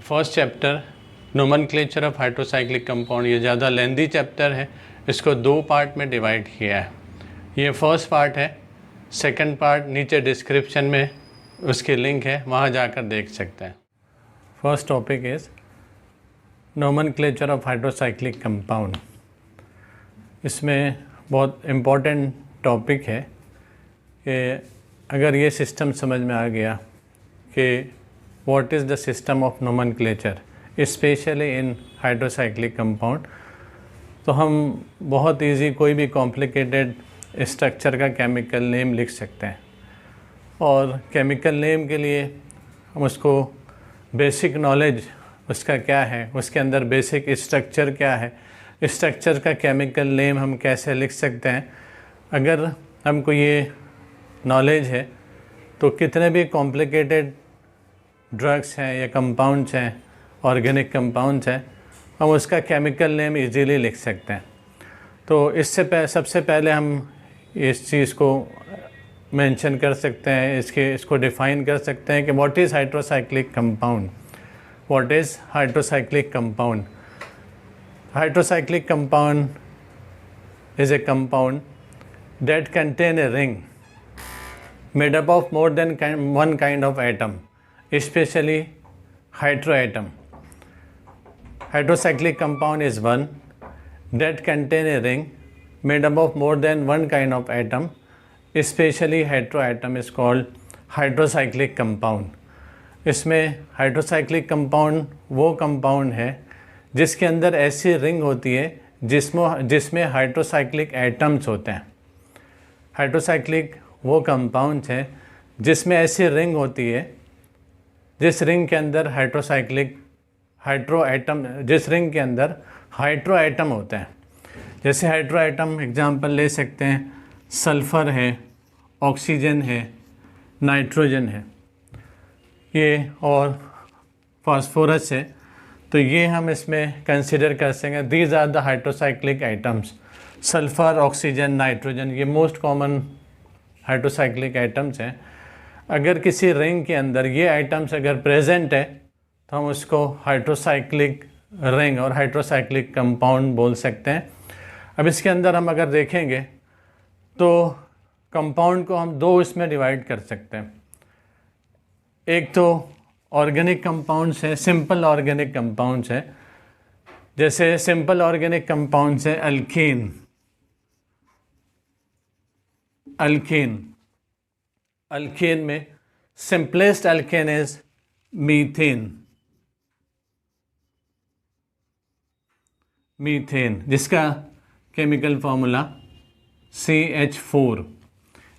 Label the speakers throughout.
Speaker 1: First chapter nomenclature of hydrocyclic compound, ये ज़्यादा लेंदी chapter है। इसको दो पार्ट में डिवाइड किया है। ये फर्स्ट पार्ट है। सेकंड पार्ट नीचे डिस्क्रिप्शन में उसकी लिंक है, वहाँ जाकर देख सकते हैं। First topic is nomenclature of hydrocyclic compound. इसमें बहुत इम्पोर्टेंट टॉपिक है कि अगर ये सिस्टम समझ में आ गया कि what is the system of nomenclature specially in hydrocyclic compound, तो हम बहुत इजी कोई भी कॉम्प्लिकेटेड स्ट्रक्चर का केमिकल नेम लिख सकते हैं। और केमिकल नेम के लिए हम उसको बेसिक नॉलेज उसका क्या है, उसके अंदर बेसिक स्ट्रक्चर क्या है, स्ट्रक्चर का केमिकल नेम हम कैसे लिख सकते हैं, अगर हमको ये नॉलेज है तो कितने भी कॉम्प्लिकेटेड ड्रग्स हैं या कंपाउंड्स हैं, ऑर्गेनिक कंपाउंड्स हैं, हम उसका केमिकल नेम इजीली लिख सकते हैं। तो इससे सबसे पहले हम इस चीज़ को मेंशन कर सकते हैं, इसको डिफ़ाइन कर सकते हैं कि what is hydrocyclic compound. What is hydrocyclic compound? Hydrocyclic compound is a compound that contain a ring made up of more than one kind of atom, especially hydroatom. Hydrocyclic compound is one that contain a ring made up of more than one kind of atom, especially heteroatom is called hydrocyclic compound. इसमें hydrocyclic compound वो compound है जिसके अंदर ऐसी ring होती है जिसमें hydrocyclic atoms होते हैं। हाइड्रोसाइक्लिक वो कंपाउंड्स हैं जिसमें ऐसी रिंग होती है जिस रिंग के अंदर हाइड्रो एटम होते हैं। जैसे हाइड्रो एटम एग्जांपल ले सकते हैं, सल्फ़र है, ऑक्सीजन है, नाइट्रोजन है, ये और फास्फोरस है। तो ये हम इसमें कंसिडर कर सकेंगे, these are the hydrocyclic atoms. Sulphur, oxygen, nitrogen, ये मोस्ट कॉमन हाइड्रोसाइक्लिक एटम्स हैं। अगर किसी रिंग के अंदर ये आइटम्स अगर प्रेजेंट है तो हम उसको हाइड्रोसाइक्लिक रिंग और हाइड्रोसाइक्लिक कंपाउंड बोल सकते हैं। अब इसके अंदर हम अगर देखेंगे तो कंपाउंड को हम दो इसमें डिवाइड कर सकते हैं। एक तो ऑर्गेनिक कंपाउंड्स हैं, सिंपल ऑर्गेनिक कंपाउंड्स हैं। जैसे सिंपल ऑर्गेनिक कंपाउंड्स हैं अल्कीन। अल्कीन में सिंपलेस्ट अल्केन इज मीथेन, जिसका केमिकल फार्मूला CH4।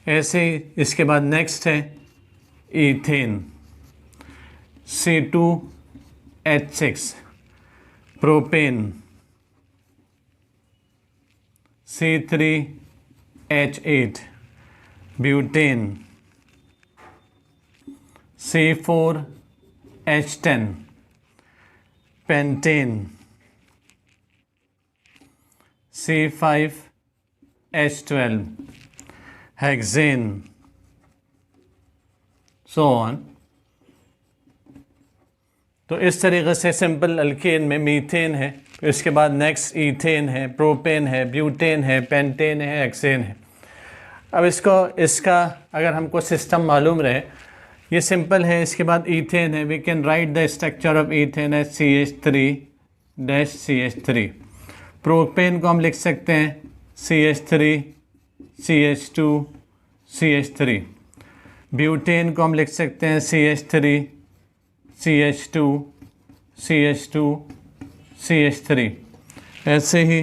Speaker 1: ऐसे ही इसके बाद नेक्स्ट है ethane, C2H6, propane, C3H8, butane, C4H10, pentane, C5H12, hexane, so on. तो इस तरीके से सिंपल अल्केन में मीथेन है, तो इसके बाद नेक्स्ट ईथेन है, प्रोपेन है, ब्यूटेन है, पेंटेन है, हेक्सेन है। अब इसका अगर हमको सिस्टम मालूम रहे, ये सिंपल है। इसके बाद ईथेन है, we can write the structure of ethane as CH3-CH3। Propane को हम लिख सकते हैं CH3CH2CH3। ब्यूटेन को हम लिख सकते हैं CH3CH2CH2CH3। ऐसे ही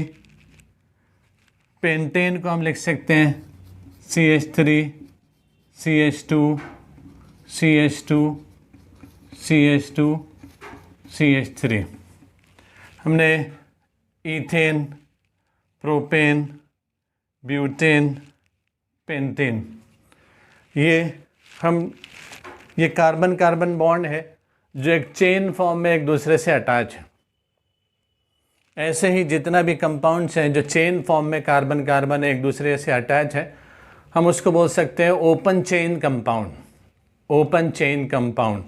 Speaker 1: पेंटेन को हम लिख सकते हैं CH3CH2CH2CH2CH3। हमने ईथेन, प्रोपेन, ब्यूटेन, पेंटेन, ये कार्बन कार्बन बॉन्ड है जो एक चेन फॉर्म में एक दूसरे से अटैच है। ऐसे ही जितना भी कंपाउंड्स हैं जो चेन फॉर्म में कार्बन कार्बन एक दूसरे से अटैच है, हम उसको बोल सकते हैं ओपन चेन कंपाउंड।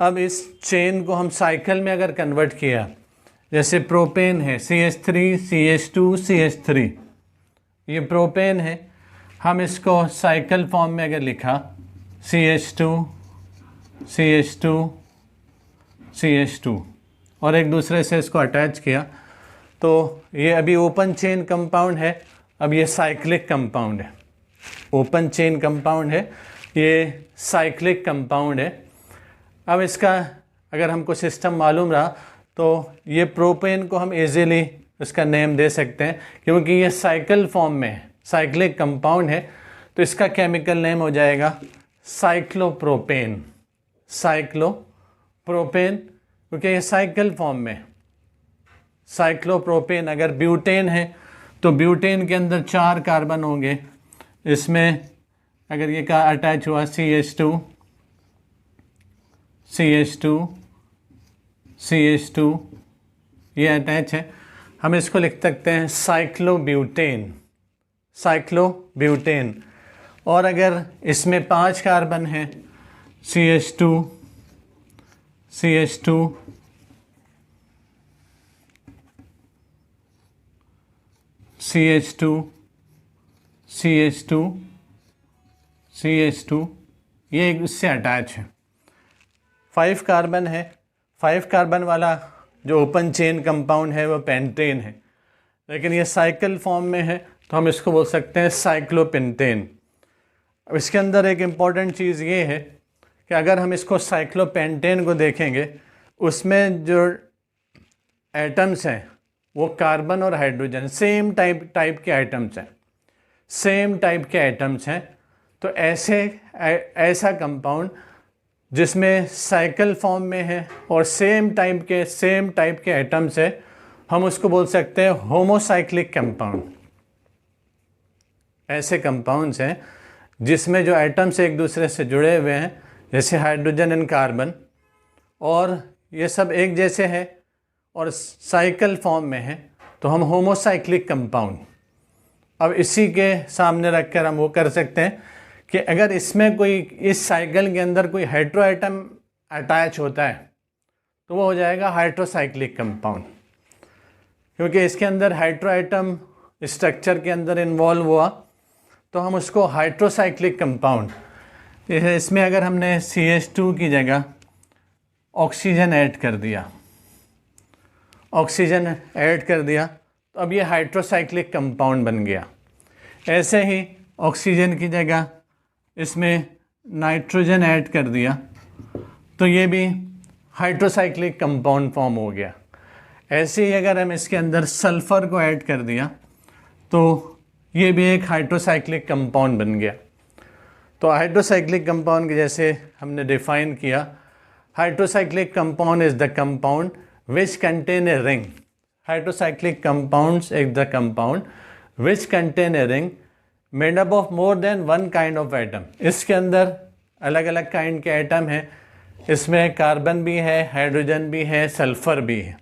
Speaker 1: अब इस चेन को हम साइकिल में अगर कन्वर्ट किया, जैसे प्रोपेन है CH3 CH2 CH3, ये प्रोपेन है, हम इसको साइकिल फॉर्म में अगर लिखा CH2 CH2 CH2 और एक दूसरे से इसको अटैच किया, तो ये अभी ओपन चेन कंपाउंड है, अब ये साइक्लिक कंपाउंड है। ओपन चेन कंपाउंड है, ये साइक्लिक कंपाउंड है। अब इसका अगर हमको सिस्टम मालूम रहा तो ये प्रोपेन को हम इजीली इसका नेम दे सकते हैं, क्योंकि ये साइकिल फॉर्म में है, साइक्लिक कंपाउंड है, तो इसका केमिकल नेम हो जाएगा साइक्लोप्रोपेन। साइक्लोप्रोपेन क्योंकि ये साइकिल फॉर्म में। साइक्लोप्रोपेन अगर ब्यूटेन है तो ब्यूटेन के अंदर 4 कार्बन होंगे, इसमें अगर ये का अटैच हुआ CH2 CH2 CH2 ये अटैच है, हम इसको लिख सकते हैं साइक्लोब्यूटेन। साइक्लोब्यूटेन। और अगर इसमें 5 कार्बन है CH2 CH2 CH2 CH2 CH2 ये एक इससे अटैच है। 5 कार्बन है, 5 कार्बन वाला जो ओपन चेन कंपाउंड है वो पेंटेन है, लेकिन ये साइकिल फॉर्म में है तो हम इसको बोल सकते हैं साइक्लोपेंटेन। अब इसके अंदर एक इम्पॉर्टेंट चीज़ ये है कि अगर हम इसको साइक्लोपेंटेन को देखेंगे, उसमें जो एटम्स हैं वो कार्बन और हाइड्रोजन सेम टाइप के एटम्स हैं, सेम टाइप के एटम्स हैं। तो ऐसा कंपाउंड जिसमें साइकिल फॉर्म में है और सेम टाइप के एटम्स है, हम उसको बोल सकते हैं होमोसाइक्लिक कंपाउंड। ऐसे कंपाउंड्स हैं जिसमें जो एटम्स एक दूसरे से जुड़े हुए हैं, जैसे हाइड्रोजन एंड कार्बन, और ये सब एक जैसे हैं और साइकिल फॉर्म में है, तो हम होमोसाइक्लिक कंपाउंड। अब इसी के सामने रखकर हम वो कर सकते हैं कि अगर इसमें कोई, इस साइकिल के अंदर कोई हेटेरो एटम अटैच होता है तो वो हो जाएगा हाइड्रोसाइक्लिक कंपाउंड, क्योंकि इसके अंदर हेटेरो एटम स्ट्रक्चर के अंदर इन्वॉल्व हुआ तो हम उसको हाइड्रोसाइक्लिक कंपाउंड। इसमें अगर हमने CH2 की जगह ऑक्सीजन ऐड कर दिया, ऑक्सीजन ऐड कर दिया तो अब ये हाइड्रोसाइक्लिक कंपाउंड बन गया। ऐसे ही ऑक्सीजन की जगह इसमें नाइट्रोजन ऐड कर दिया तो ये भी हाइड्रोसाइक्लिक कंपाउंड फॉर्म हो गया। ऐसे ही अगर हम इसके अंदर सल्फ़र को ऐड कर दिया तो ये भी एक हाइड्रोसाइक्लिक कंपाउंड बन गया। तो हाइड्रोसाइक्लिक कंपाउंड के जैसे हमने डिफाइन किया, hydrocyclic compound is the compound which contain a ring. Hydrocyclic compounds is the compound which contain a ring made up of more than one kind of atom. इसके अंदर अलग अलग काइंड के atom हैं, इसमें कार्बन भी है, हाइड्रोजन भी है, सल्फ़र भी है।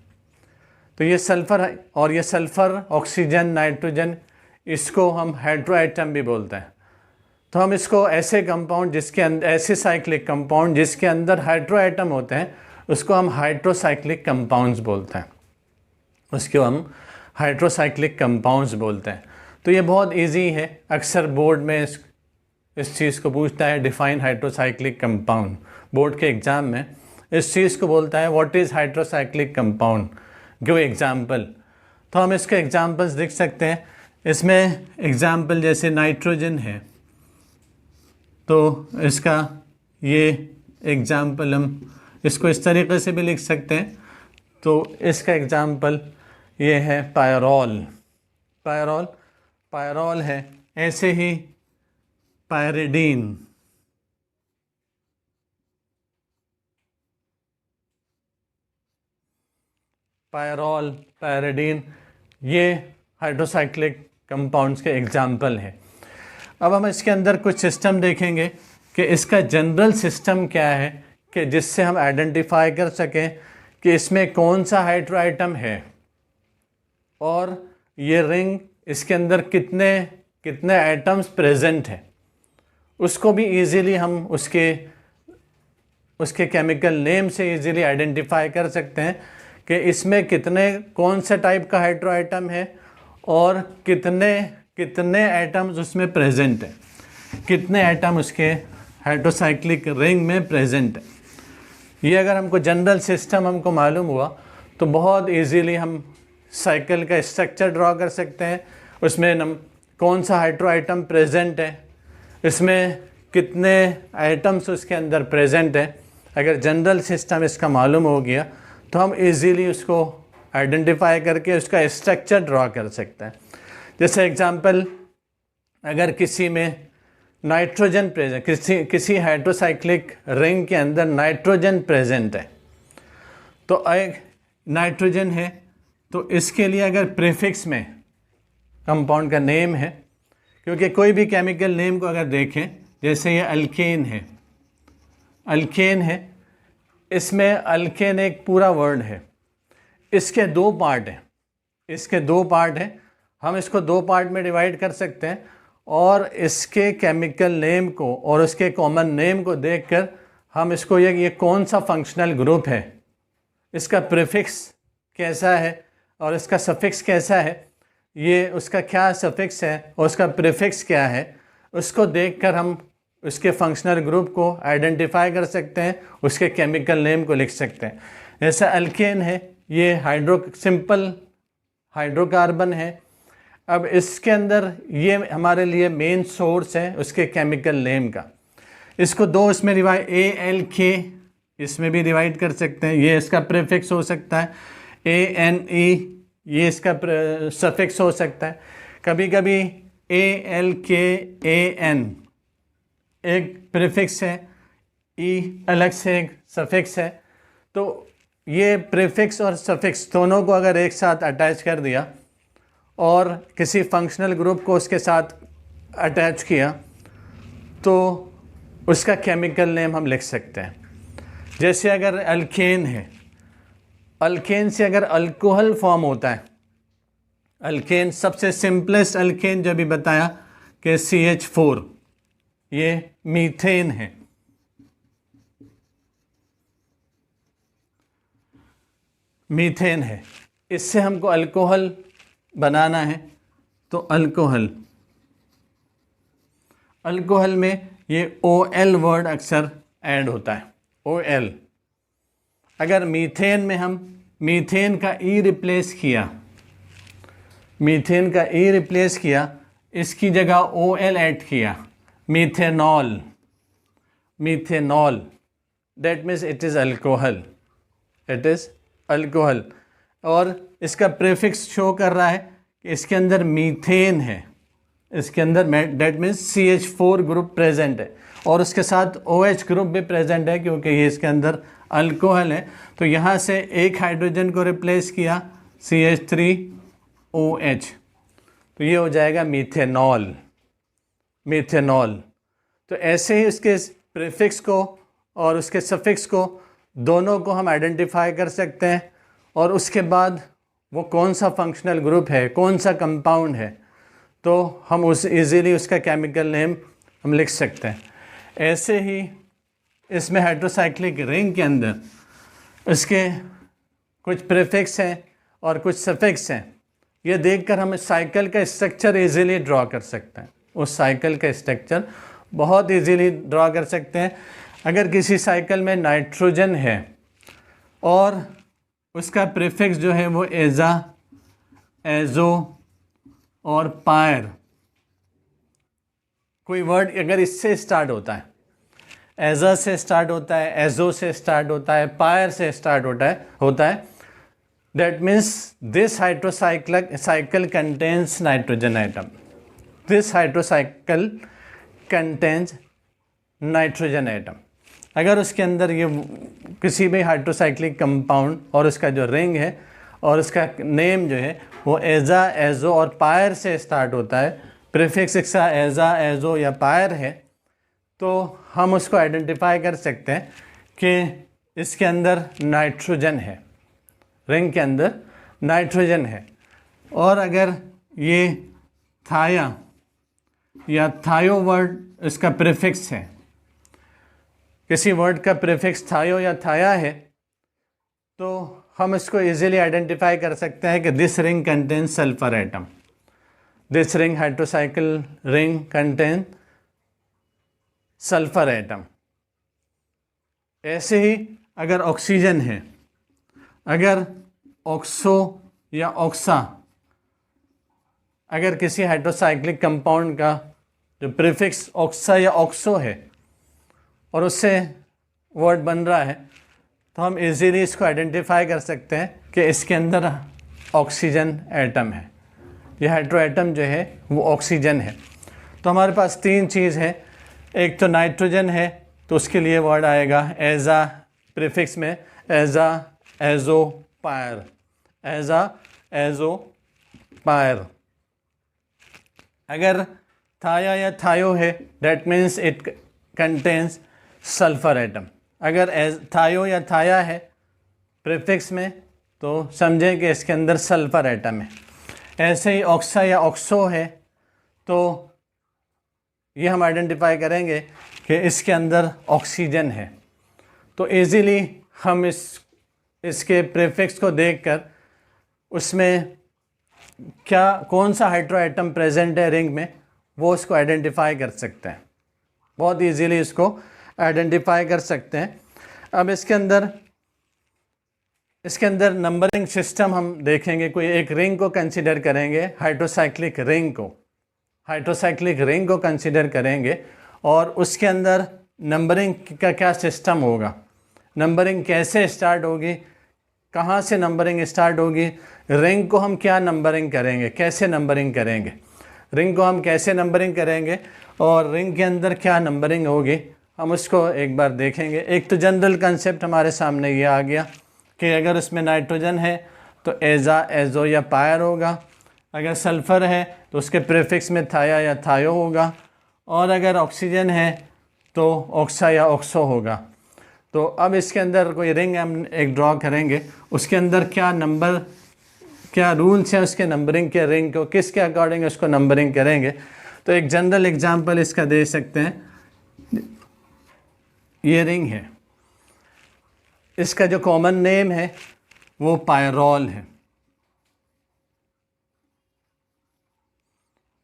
Speaker 1: तो ये सल्फ़र और ये सल्फ़र, ऑक्सीजन, नाइट्रोजन, इसको हम हाइड्रो एटम भी बोलते हैं। तो हम इसको ऐसे कंपाउंड जिसके अंदर, ऐसे साइक्लिक कंपाउंड जिसके अंदर हाइड्रो एटम होते हैं, उसको हम हाइड्रोसाइक्लिक कंपाउंड्स बोलते हैं, उसको हम हाइड्रोसाइक्लिक कंपाउंड्स बोलते हैं। तो ये बहुत इजी है, अक्सर बोर्ड में इस चीज़ को पूछता है, डिफाइन हाइड्रोसाइक्लिक कंपाउंड। बोर्ड के एग्ज़ाम में इस चीज़ को बोलता है what is hydrocyclic compound, give example. तो हम इसके एग्जाम्पल्स लिख सकते हैं। इसमें एग्जाम्पल जैसे नाइट्रोजन है तो इसका ये एग्जाम्पल हम इसको इस तरीके से भी लिख सकते हैं। तो इसका एग्जाम्पल ये है पायरोल। पायरोल है। ऐसे ही पायरिडीन, पायरोल, पायरिडीन, ये हाइड्रोसाइक्लिक कंपाउंड्स के एग्जाम्पल हैं। अब हम इसके अंदर कुछ सिस्टम देखेंगे कि इसका जनरल सिस्टम क्या है, कि जिससे हम आइडेंटिफाई कर सकें कि इसमें कौन सा हाइड्रो आइटम है और ये रिंग, इसके अंदर कितने एटम्स प्रेजेंट हैं, उसको भी इजीली हम उसके उसके केमिकल नेम से इजीली आइडेंटिफाई कर सकते हैं कि इसमें कौन से टाइप का हाइड्रो आइटम है और कितने एटम्स उसमें प्रेजेंट है, कितने एटम उसके हाइड्रोसाइक्लिक रिंग में प्रेजेंट है। ये अगर हमको जनरल सिस्टम हमको मालूम हुआ तो बहुत इजीली हम साइकिल का स्ट्रक्चर ड्रॉ कर सकते हैं। उसमें कौन सा हाइड्रो आइटम प्रेजेंट है, इसमें कितने आइटम्स उसके अंदर प्रेजेंट है। अगर जनरल सिस्टम इसका मालूम हो गया तो हम इजीली उसको आइडेंटिफाई करके उसका स्ट्रक्चर ड्रॉ कर सकते हैं। जैसे एग्जांपल, अगर किसी में नाइट्रोजन प्रेजेंट, किसी हाइड्रोसाइक्लिक रिंग के अंदर नाइट्रोजन प्रेजेंट है, तो एक नाइट्रोजन है तो इसके लिए अगर प्रीफिक्स में कंपाउंड का नेम है, क्योंकि कोई भी केमिकल नेम को अगर देखें, जैसे ये अल्केन है, इसमें अल्केन एक पूरा वर्ड है, इसके दो पार्ट हैं, हम इसको दो पार्ट में डिवाइड कर सकते हैं और इसके केमिकल नेम को और उसके कॉमन नेम को देखकर हम इसको ये कौन सा फंक्शनल ग्रुप है, इसका प्रीफिक्स कैसा है और इसका सफिक्स कैसा है, ये उसका क्या सफिक्स है और उसका प्रीफिक्स क्या है, उसको देखकर हम उसके फंक्शनल ग्रुप को आइडेंटिफाई कर सकते हैं, उसके केमिकल नेम को लिख सकते हैं। जैसे अल्केन है, ये सिंपल हाइड्रोकार्बन है। अब इसके अंदर ये हमारे लिए मेन सोर्स है उसके केमिकल नेम का। इसको दो इसमें ALK इसमें भी डिवाइड कर सकते हैं, ये इसका प्रीफिक्स हो सकता है। ANE ये इसका सफिक्स हो सकता है। कभी कभी ALKAN एक प्रीफिक्स है, E अलग से एक सफिक्स है। तो ये प्रीफिक्स और सफिक्स दोनों को अगर एक साथ अटैच कर दिया और किसी फंक्शनल ग्रुप को उसके साथ अटैच किया तो उसका केमिकल नेम हम लिख सकते हैं। जैसे अगर अल्केन है, अल्केन से अगर अल्कोहल फॉर्म होता है, अल्केन सबसे सिंपलेस्ट अल्केन जो भी बताया कि CH4, ये मीथेन है। मीथेन है, इससे हमको अल्कोहल बनाना है तो अल्कोहल में ये OL वर्ड अक्सर ऐड होता है, OL। अगर मीथेन में हम मीथेन का E रिप्लेस किया, इसकी जगह OL ऐड किया, methanol, that means it is alcohol. और इसका प्रीफिक्स शो कर रहा है कि इसके अंदर मीथेन है, इसके अंदर that means CH4 group present है और उसके साथ OH ग्रुप भी प्रेजेंट है क्योंकि ये इसके अंदर अल्कोहल है। तो यहाँ से एक हाइड्रोजन को रिप्लेस किया, CH3OH, तो ये हो जाएगा मीथेनॉल। तो ऐसे ही उसके प्रीफिक्स को और उसके सफिक्स को दोनों को हम आइडेंटिफाई कर सकते हैं और उसके बाद वो कौन सा फंक्शनल ग्रुप है, कौन सा कंपाउंड है, तो हम इजीली उसका केमिकल नेम हम लिख सकते हैं। ऐसे ही इसमें हाइड्रोसाइक्लिक रिंग के अंदर इसके कुछ प्रीफिक्स हैं और कुछ सफिक्स हैं। ये देखकर हम साइकिल का स्ट्रक्चर इजीली ड्रॉ कर सकते हैं, उस साइकिल का स्ट्रक्चर बहुत इजीली ड्रॉ कर सकते हैं। अगर किसी साइकिल में नाइट्रोजन है और उसका प्रीफिक्स जो है वो एज़ा, एज़ो और पायर, कोई वर्ड अगर इससे स्टार्ट होता है, एज़ा से स्टार्ट होता है, एज़ो से स्टार्ट होता है, पायर से स्टार्ट होता है, that means this hydrocycle contains nitrogen atom, this hydrocycle contains nitrogen atom. अगर उसके अंदर ये किसी भी हाइड्रोसाइक्लिक कंपाउंड और उसका जो रिंग है और उसका नेम जो है वो एज़ा, एज़ो और पायर से स्टार्ट होता है, प्रीफिक्स इसका एज़ा, एज़ो या पायर है, तो हम उसको आइडेंटिफाई कर सकते हैं कि इसके अंदर नाइट्रोजन है, रिंग के अंदर नाइट्रोजन है। और अगर ये थाया या थायो वर्ड इसका प्रीफिक्स है, किसी वर्ड का प्रीफिक्स थायो या थाया है तो हम इसको इजीली आइडेंटिफाई कर सकते हैं कि this ring contains sulphur atom, this ring hydrocycle ring contain sulphur atom. ऐसे ही अगर ऑक्सीजन है, अगर ऑक्सो या ऑक्सा, अगर किसी हाइड्रोसाइक्लिक कंपाउंड का जो प्रीफिक्स ऑक्सा या ऑक्सो है और उससे वर्ड बन रहा है तो हम इजीली इसको आइडेंटिफाई कर सकते हैं कि इसके अंदर ऑक्सीजन एटम है, ये हाइड्रो एटम जो है वो ऑक्सीजन है। तो हमारे पास तीन चीज़ है, एक तो नाइट्रोजन है तो उसके लिए वर्ड आएगा एजा, प्रीफिक्स में एजा एजो पायर, एजा एजो पायर। अगर थाया या थायो है that means it contains sulphur atom. अगर थायो या थाया है प्रीफिक्स में तो समझें कि इसके अंदर सल्फर एटम है। ऐसे ही ऑक्सा या ऑक्सो है तो ये हम आइडेंटिफाई करेंगे कि इसके अंदर ऑक्सीजन है। तो इजीली हम इसके प्रीफिक्स को देखकर उसमें क्या कौन सा हाइड्रो एटम प्रेजेंट है रिंग में वो उसको आइडेंटिफाई कर सकते हैं, बहुत इजीली इसको आइडेंटिफाई कर सकते हैं। अब इसके अंदर नंबरिंग सिस्टम हम देखेंगे, कोई एक रिंग को कंसिडर करेंगे, हाइड्रोसाइक्लिक रिंग को कंसिडर करेंगे और उसके अंदर नंबरिंग का क्या सिस्टम होगा, नंबरिंग कैसे स्टार्ट होगी, कहाँ से नंबरिंग स्टार्ट होगी, रिंग को हम क्या नंबरिंग करेंगे, कैसे नंबरिंग करेंगे, रिंग को हम कैसे नंबरिंग करेंगे और रिंग के अंदर क्या नंबरिंग होगी, हम उसको एक बार देखेंगे। एक तो जनरल कंसेप्ट हमारे सामने ये आ गया कि अगर उसमें नाइट्रोजन है तो एजा एजो या पायर होगा, अगर सल्फ़र है तो उसके प्रीफिक्स में थाया या थायो होगा, और अगर ऑक्सीजन है तो ऑक्सा या ऑक्सो होगा। तो अब इसके अंदर कोई रिंग हम एक ड्रॉ करेंगे, उसके अंदर क्या नंबर, क्या रूल्स हैं उसके नंबरिंग के, रिंग को किसके अकॉर्डिंग उसको नंबरिंग करेंगे। तो एक जनरल एग्जांपल इसका दे सकते हैं, ये रिंग है, इसका जो कॉमन नेम है वो पायरोल है,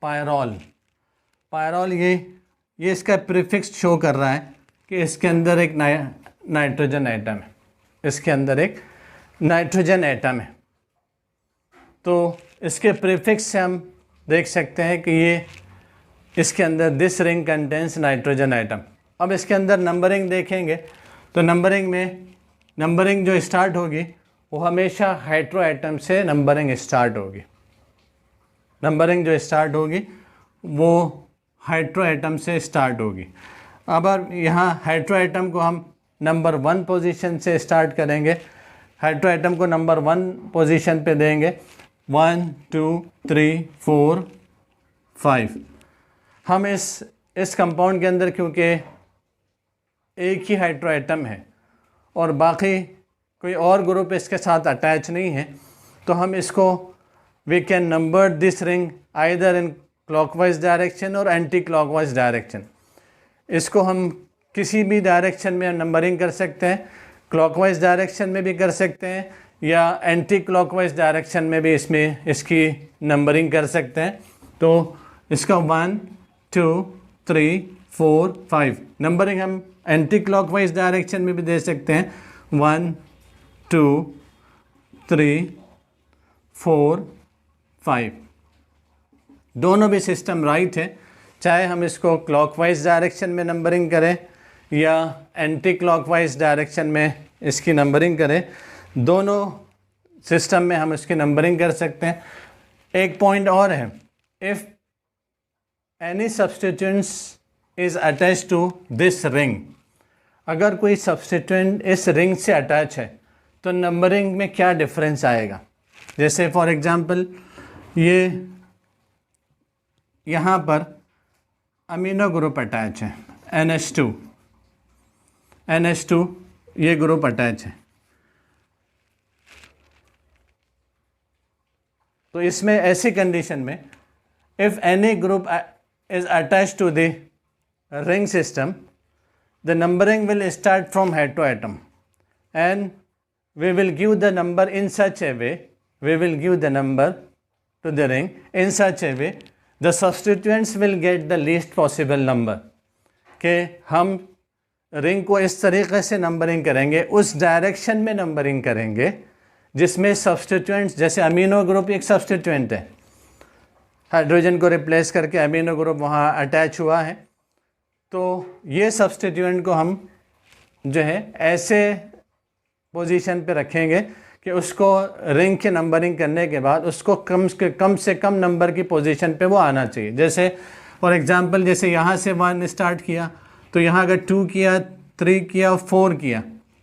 Speaker 1: पायरोल ये इसका प्रीफिक्स शो कर रहा है कि इसके अंदर एक नाइट्रोजन एटम है, इसके अंदर एक नाइट्रोजन एटम है। तो इसके प्रीफिक्स से हम देख सकते हैं कि ये इसके अंदर this ring contains nitrogen atom. अब इसके अंदर नंबरिंग देखेंगे तो नंबरिंग जो स्टार्ट होगी वो हमेशा हाइड्रो एटम से नंबरिंग स्टार्ट होगी, नंबरिंग जो स्टार्ट होगी वो हाइड्रो एटम से स्टार्ट होगी। अब यहाँ हाइड्रो एटम को हम नंबर 1 पोजीशन से स्टार्ट करेंगे, हाइड्रो एटम को नंबर 1 पोजीशन पे देंगे, 1 2 3 4 5। हम इस कंपाउंड के अंदर क्योंकि एक ही हाइड्रो एटम है और बाकी कोई और ग्रुप इसके साथ अटैच नहीं है, तो हम इसको we can number this ring either in clockwise direction और एंटी क्लॉकवाइज डायरेक्शन। इसको हम किसी भी डायरेक्शन में नंबरिंग कर सकते हैं, क्लॉकवाइज डायरेक्शन में भी कर सकते हैं या एंटी क्लॉकवाइज डायरेक्शन में भी इसकी नंबरिंग कर सकते हैं। तो इसका 1 2 3 4 5 नंबरिंग हम एंटी क्लॉकवाइज डायरेक्शन में भी दे सकते हैं, 1 2 3 4 5। दोनों भी सिस्टम राइट है, चाहे हम इसको क्लॉकवाइज डायरेक्शन में नंबरिंग करें या एंटी क्लॉकवाइज डायरेक्शन में इसकी नंबरिंग करें, दोनों सिस्टम में हम इसकी नंबरिंग कर सकते हैं। एक पॉइंट और है, if any substituents is attach to this ring, अगर कोई सब्स्टिट्यूएंट इस रिंग से अटैच है तो नंबरिंग में क्या डिफरेंस आएगा। जैसे फॉर एग्जांपल ये यहाँ पर अमीनो ग्रुप अटैच है, NH2 ये ग्रुप अटैच है, तो इसमें ऐसी कंडीशन में if any group is attach to the ring system the numbering will start from heteroatom and we will give the number in such a way, we will give the number to the ring in such a way the substituents will get the least possible number. कि हम ring को इस तरीके से numbering करेंगे, उस direction में numbering करेंगे जिसमें सब्सटीट्यूएंट्स, जैसे अमीनो ग्रुप एक सब्सटीट्यूएंट है, हाइड्रोजन को रिप्लेस करके अमीनो ग्रुप वहाँ अटैच हुआ है, तो ये सब्सटीट्यूएंट को हम जो है ऐसे पोजीशन पे रखेंगे कि उसको रिंग के नंबरिंग करने के बाद उसको कम से कम नंबर की पोजीशन पे वो आना चाहिए। जैसे फॉर एग्जांपल, जैसे यहाँ से 1 स्टार्ट किया तो यहाँ अगर 2 किया, 3 किया, 4 किया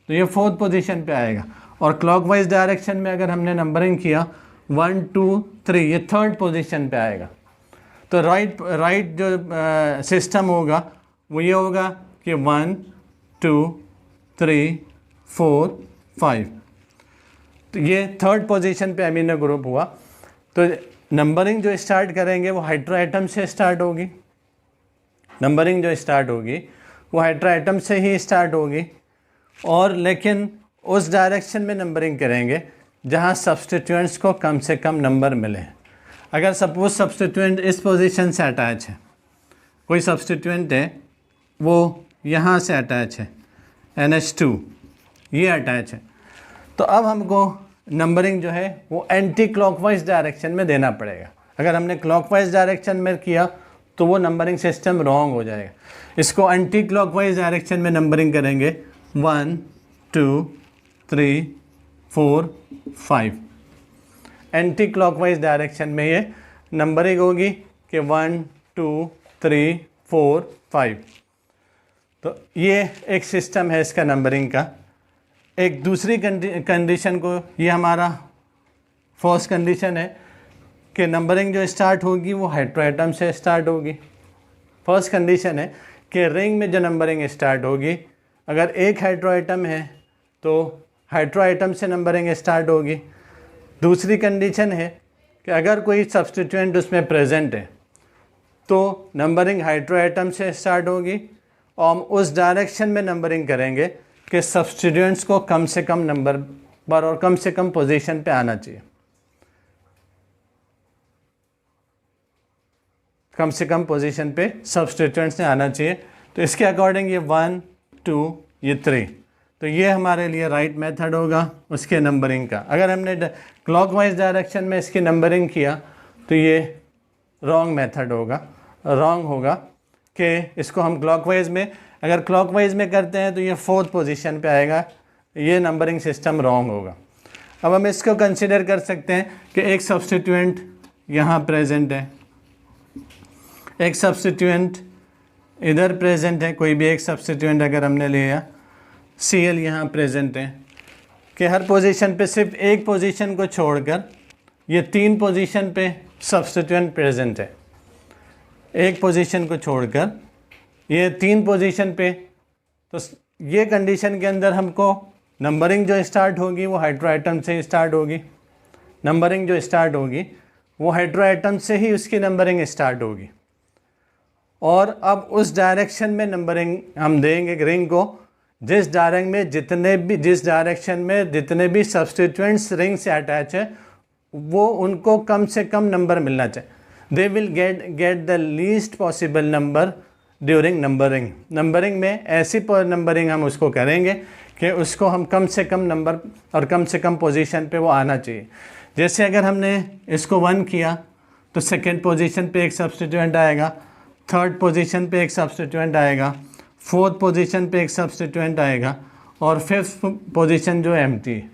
Speaker 1: तो ये 4th पोजीशन पे आएगा, और क्लॉकवाइज डायरेक्शन में अगर हमने नंबरिंग किया 1 2 3 ये 3rd पोजीशन पे आएगा। तो राइट जो सिस्टम होगा वो ये होगा कि 1 2 3 4 5, तो ये 3rd पोजीशन पे अमीनो ग्रुप हुआ। तो नंबरिंग जो स्टार्ट करेंगे वो हेटेरोएटम से स्टार्ट होगी, नंबरिंग जो स्टार्ट होगी वो हेटेरोएटम से ही स्टार्ट होगी, और लेकिन उस डायरेक्शन में नंबरिंग करेंगे जहाँ सब्सटीट्यूएंट्स को कम से कम नंबर मिले। अगर सपोज सब्सटीट्यूएंट इस पोजीशन से अटैच है, कोई सब्सटीट्यूएंट है वो यहाँ से अटैच है, NH2 ये अटैच है, तो अब हमको नंबरिंग जो है वो एंटी क्लॉकवाइज डायरेक्शन में देना पड़ेगा। अगर हमने क्लॉकवाइज डायरेक्शन में किया तो वो नंबरिंग सिस्टम रॉन्ग हो जाएगा। इसको एंटी क्लॉकवाइज डायरेक्शन में नंबरिंग करेंगे 1 2 3 4 5, एंटी क्लॉकवाइज डायरेक्शन में ये नंबरिंग होगी कि 1 2 3 4 5। तो ये एक सिस्टम है इसका नंबरिंग का। एक दूसरी कंडीशन को, ये हमारा फर्स्ट कंडीशन है कि नंबरिंग जो स्टार्ट होगी वो हेटेरोएटम से स्टार्ट होगी। फर्स्ट कंडीशन है कि रिंग में जो नंबरिंग स्टार्ट होगी, अगर एक हेटेरोएटम है तो हेटेरोएटम से नंबरिंग स्टार्ट होगी। दूसरी कंडीशन है कि अगर कोई सब्सटीट्यूएंट उसमें प्रेजेंट है तो नंबरिंग हेटेरोएटम से स्टार्ट होगी, और उस डायरेक्शन में नंबरिंग करेंगे कि सब्सटीट्यूएंट्स को कम से कम नंबर पर और कम से कम पोजीशन पे आना चाहिए, कम से कम पोजीशन पे सब्सटीट्यूएंट्स ने आना चाहिए। तो इसके अकॉर्डिंग ये 1 2 ये 3, तो ये हमारे लिए राइट मेथड होगा उसके नंबरिंग का। अगर हमने क्लॉकवाइज डायरेक्शन में इसकी नंबरिंग किया तो ये रॉन्ग मेथड होगा, रॉन्ग होगा कि इसको हम क्लॉकवाइज में, अगर क्लॉकवाइज में करते हैं तो ये 4th पोजीशन पे आएगा, ये नंबरिंग सिस्टम रॉन्ग होगा। अब हम इसको कंसिडर कर सकते हैं कि एक सब्सटीट्यूएंट यहाँ प्रेजेंट है, एक सब्सटीट्यूएंट इधर प्रेजेंट है, कोई भी एक सब्सटीट्यूएंट अगर हमने लिया Cl यहाँ प्रेजेंट है, कि हर पोजीशन पे सिर्फ एक पोजीशन को छोड़कर ये 3 पोजीशन पे सब्सटीट्यूएंट प्रेजेंट है, एक पोजीशन को छोड़कर ये 3 पोजीशन पे। तो ये कंडीशन के अंदर हमको नंबरिंग जो स्टार्ट होगी वो हेटेरोएटम से स्टार्ट होगी, नंबरिंग जो स्टार्ट होगी वो हेटेरोएटम से ही उसकी नंबरिंग स्टार्ट होगी, और अब उस डायरेक्शन में नंबरिंग हम देंगे रिंग को जिस डायरेक्शन में जितने भी सब्सटीट्यूएंट्स रिंग से अटैच है वो उनको कम से कम नंबर मिलना चाहिए। They will get the least possible number during numbering. Numbering में ऐसी नंबरिंग हम उसको करेंगे कि उसको हम कम से कम नंबर और कम से कम पोजीशन पे वो आना चाहिए। जैसे अगर हमने इसको 1 किया तो 2nd पोजीशन पे एक सब्सटीट्यूएंट आएगा, 3rd पोजीशन पे एक सब्सटीट्यूएंट आएगा, 4th पोजीशन पे एक सब्सटीट्यूएंट आएगा, और 5th पोजीशन जो एम्प्टी है।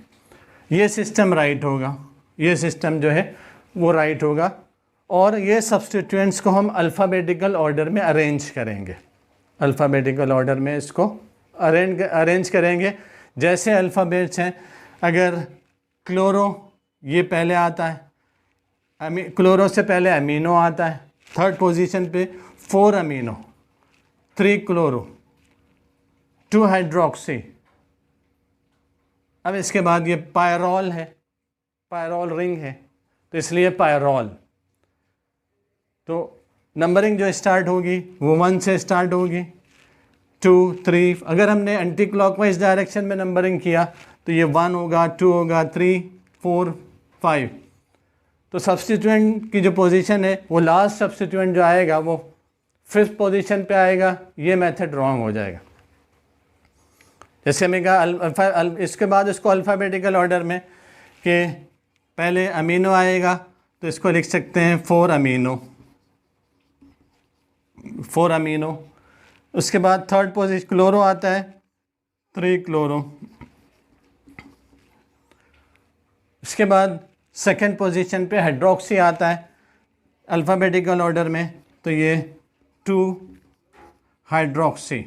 Speaker 1: ये सिस्टम राइट होगा, ये सिस्टम जो है वो राइट होगा, और ये सब्सटीट्यूएंट्स को हम अल्फ़ाबेटिकल ऑर्डर में अरेंज करेंगे, अल्फ़ाबेटिकल ऑर्डर में इसको अरेंज करेंगे। जैसे अल्फ़ाबेट्स हैं, अगर क्लोरो ये पहले आता है, क्लोरो से पहले अमीनो आता है, 3rd पोजीशन पे 4 अमीनो, 3 क्लोरो, 2 हाइड्रोक्सी। अब इसके बाद ये पायरोल है, पायरोल रिंग है तो इसलिए पायरोल। तो नंबरिंग जो स्टार्ट होगी वो 1 से स्टार्ट होगी, 2 3, अगर हमने एंटी क्लॉकवाइज डायरेक्शन में नंबरिंग किया तो ये 1 होगा, 2 होगा, 3 4 5। तो सब्स्टिट्यूएंट की जो पोजीशन है वो लास्ट सब्स्टिट्यूएंट जो आएगा वो 5th पोजीशन पे आएगा। ये मेथड रॉन्ग हो जाएगा। जैसे मैं कहा इसके बाद इसको अल्फ़ाबेटिकल ऑर्डर में कि पहले अमीनो आएगा तो इसको लिख सकते हैं 4 अमीनो। उसके बाद थर्ड पोजीशन क्लोरो आता है, 3 क्लोरो। उसके बाद सेकंड पोजीशन पे हाइड्रोक्सी आता है अल्फ़ाबेटिकल ऑर्डर में, तो ये 2 हाइड्रोक्सी।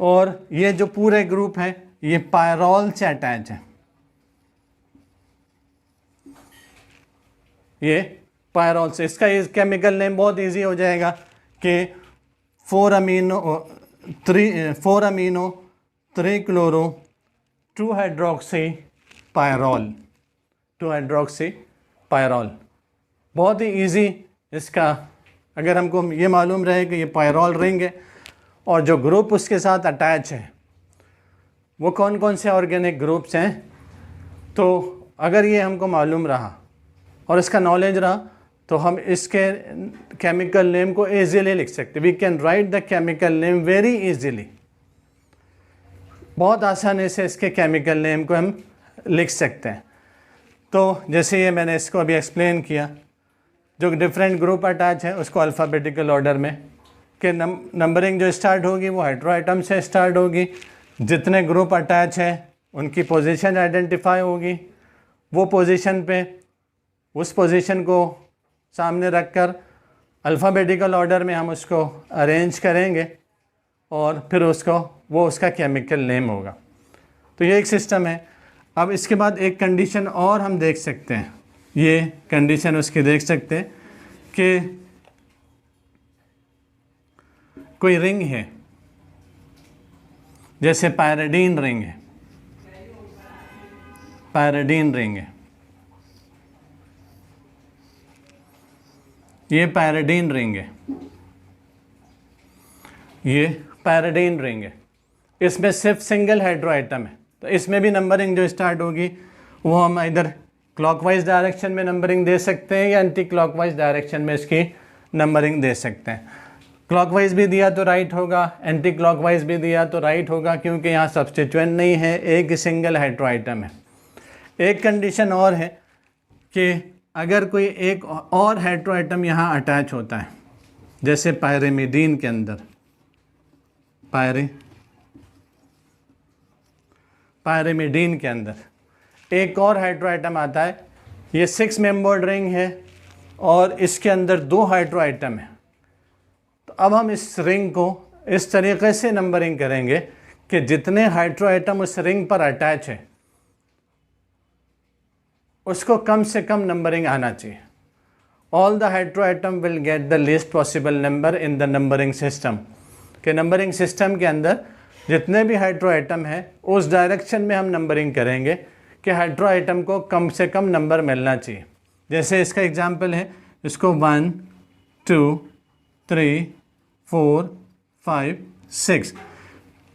Speaker 1: और ये जो पूरे ग्रुप है ये पायरोल से अटैच है, ये पायरोल से। इसका केमिकल नेम बहुत इजी हो जाएगा कि 4 अमीनो 3 क्लोरो 2 हाइड्रोक्सी पायरोल। बहुत ही इजी इसका, अगर हमको ये मालूम रहे कि ये पायरोल रिंग है और जो ग्रुप उसके साथ अटैच है वो कौन कौन से ऑर्गेनिक ग्रुप्स हैं, तो अगर ये हमको मालूम रहा और इसका नॉलेज रहा तो हम इसके केमिकल नेम को ईजीली लिख सकते। We can write the chemical name very easily. बहुत आसानी से इसके केमिकल नेम को हम लिख सकते हैं। तो जैसे ये मैंने इसको अभी एक्सप्लेन किया, जो डिफरेंट ग्रुप अटैच है उसको अल्फ़ाबेटिकल ऑर्डर में कि नंबरिंग जो स्टार्ट होगी वो हाइड्रो आइटम से स्टार्ट होगी। जितने ग्रुप अटैच हैं उनकी पोजीशन आइडेंटिफाई होगी, वो पोजीशन पे उस पोजीशन को सामने रखकर अल्फ़ाबेटिकल ऑर्डर में हम उसको अरेंज करेंगे और फिर उसका केमिकल नेम होगा। तो ये एक सिस्टम है। अब इसके बाद एक कंडीशन और हम देख सकते हैं, ये कंडीशन उसकी देख सकते हैं कि कोई रिंग है, जैसे पायरिडीन रिंग है, ये पायरिडीन रिंग है, इसमें सिर्फ सिंगल हाइड्रो आइटम है। तो इसमें भी नंबरिंग जो स्टार्ट होगी वो हम इधर क्लॉकवाइज डायरेक्शन में नंबरिंग दे सकते हैं या एंटी क्लॉकवाइज डायरेक्शन में इसकी नंबरिंग दे सकते हैं। क्लॉकवाइज भी दिया तो राइट होगा, एंटी क्लॉकवाइज भी दिया तो राइट होगा, क्योंकि यहाँ सब्स्टिट्यूएंट नहीं है, एक सिंगल हाइड्रो आइटम है। एक कंडीशन और है कि अगर कोई एक और हाइड्रो आइटम यहाँ अटैच होता है, जैसे पायरिमिडीन के अंदर पायरिमिडीन के अंदर एक और हाइड्रो आइटम आता है, ये 6 मेंबर्ड रिंग है और इसके अंदर 2 हाइड्रो आइटम है। तो अब हम इस रिंग को इस तरीके से नंबरिंग करेंगे कि जितने हाइड्रो आइटम उस रिंग पर अटैच है उसको कम से कम नंबरिंग आना चाहिए। All the hydro item will get the least possible number in the numbering system, के नंबरिंग सिस्टम के अंदर जितने भी हाइड्रो आइटम है उस डायरेक्शन में हम नंबरिंग करेंगे कि हाइड्रो आइटम को कम से कम नंबर मिलना चाहिए। जैसे इसका एग्जांपल है, इसको 1 2 3 4 5 6,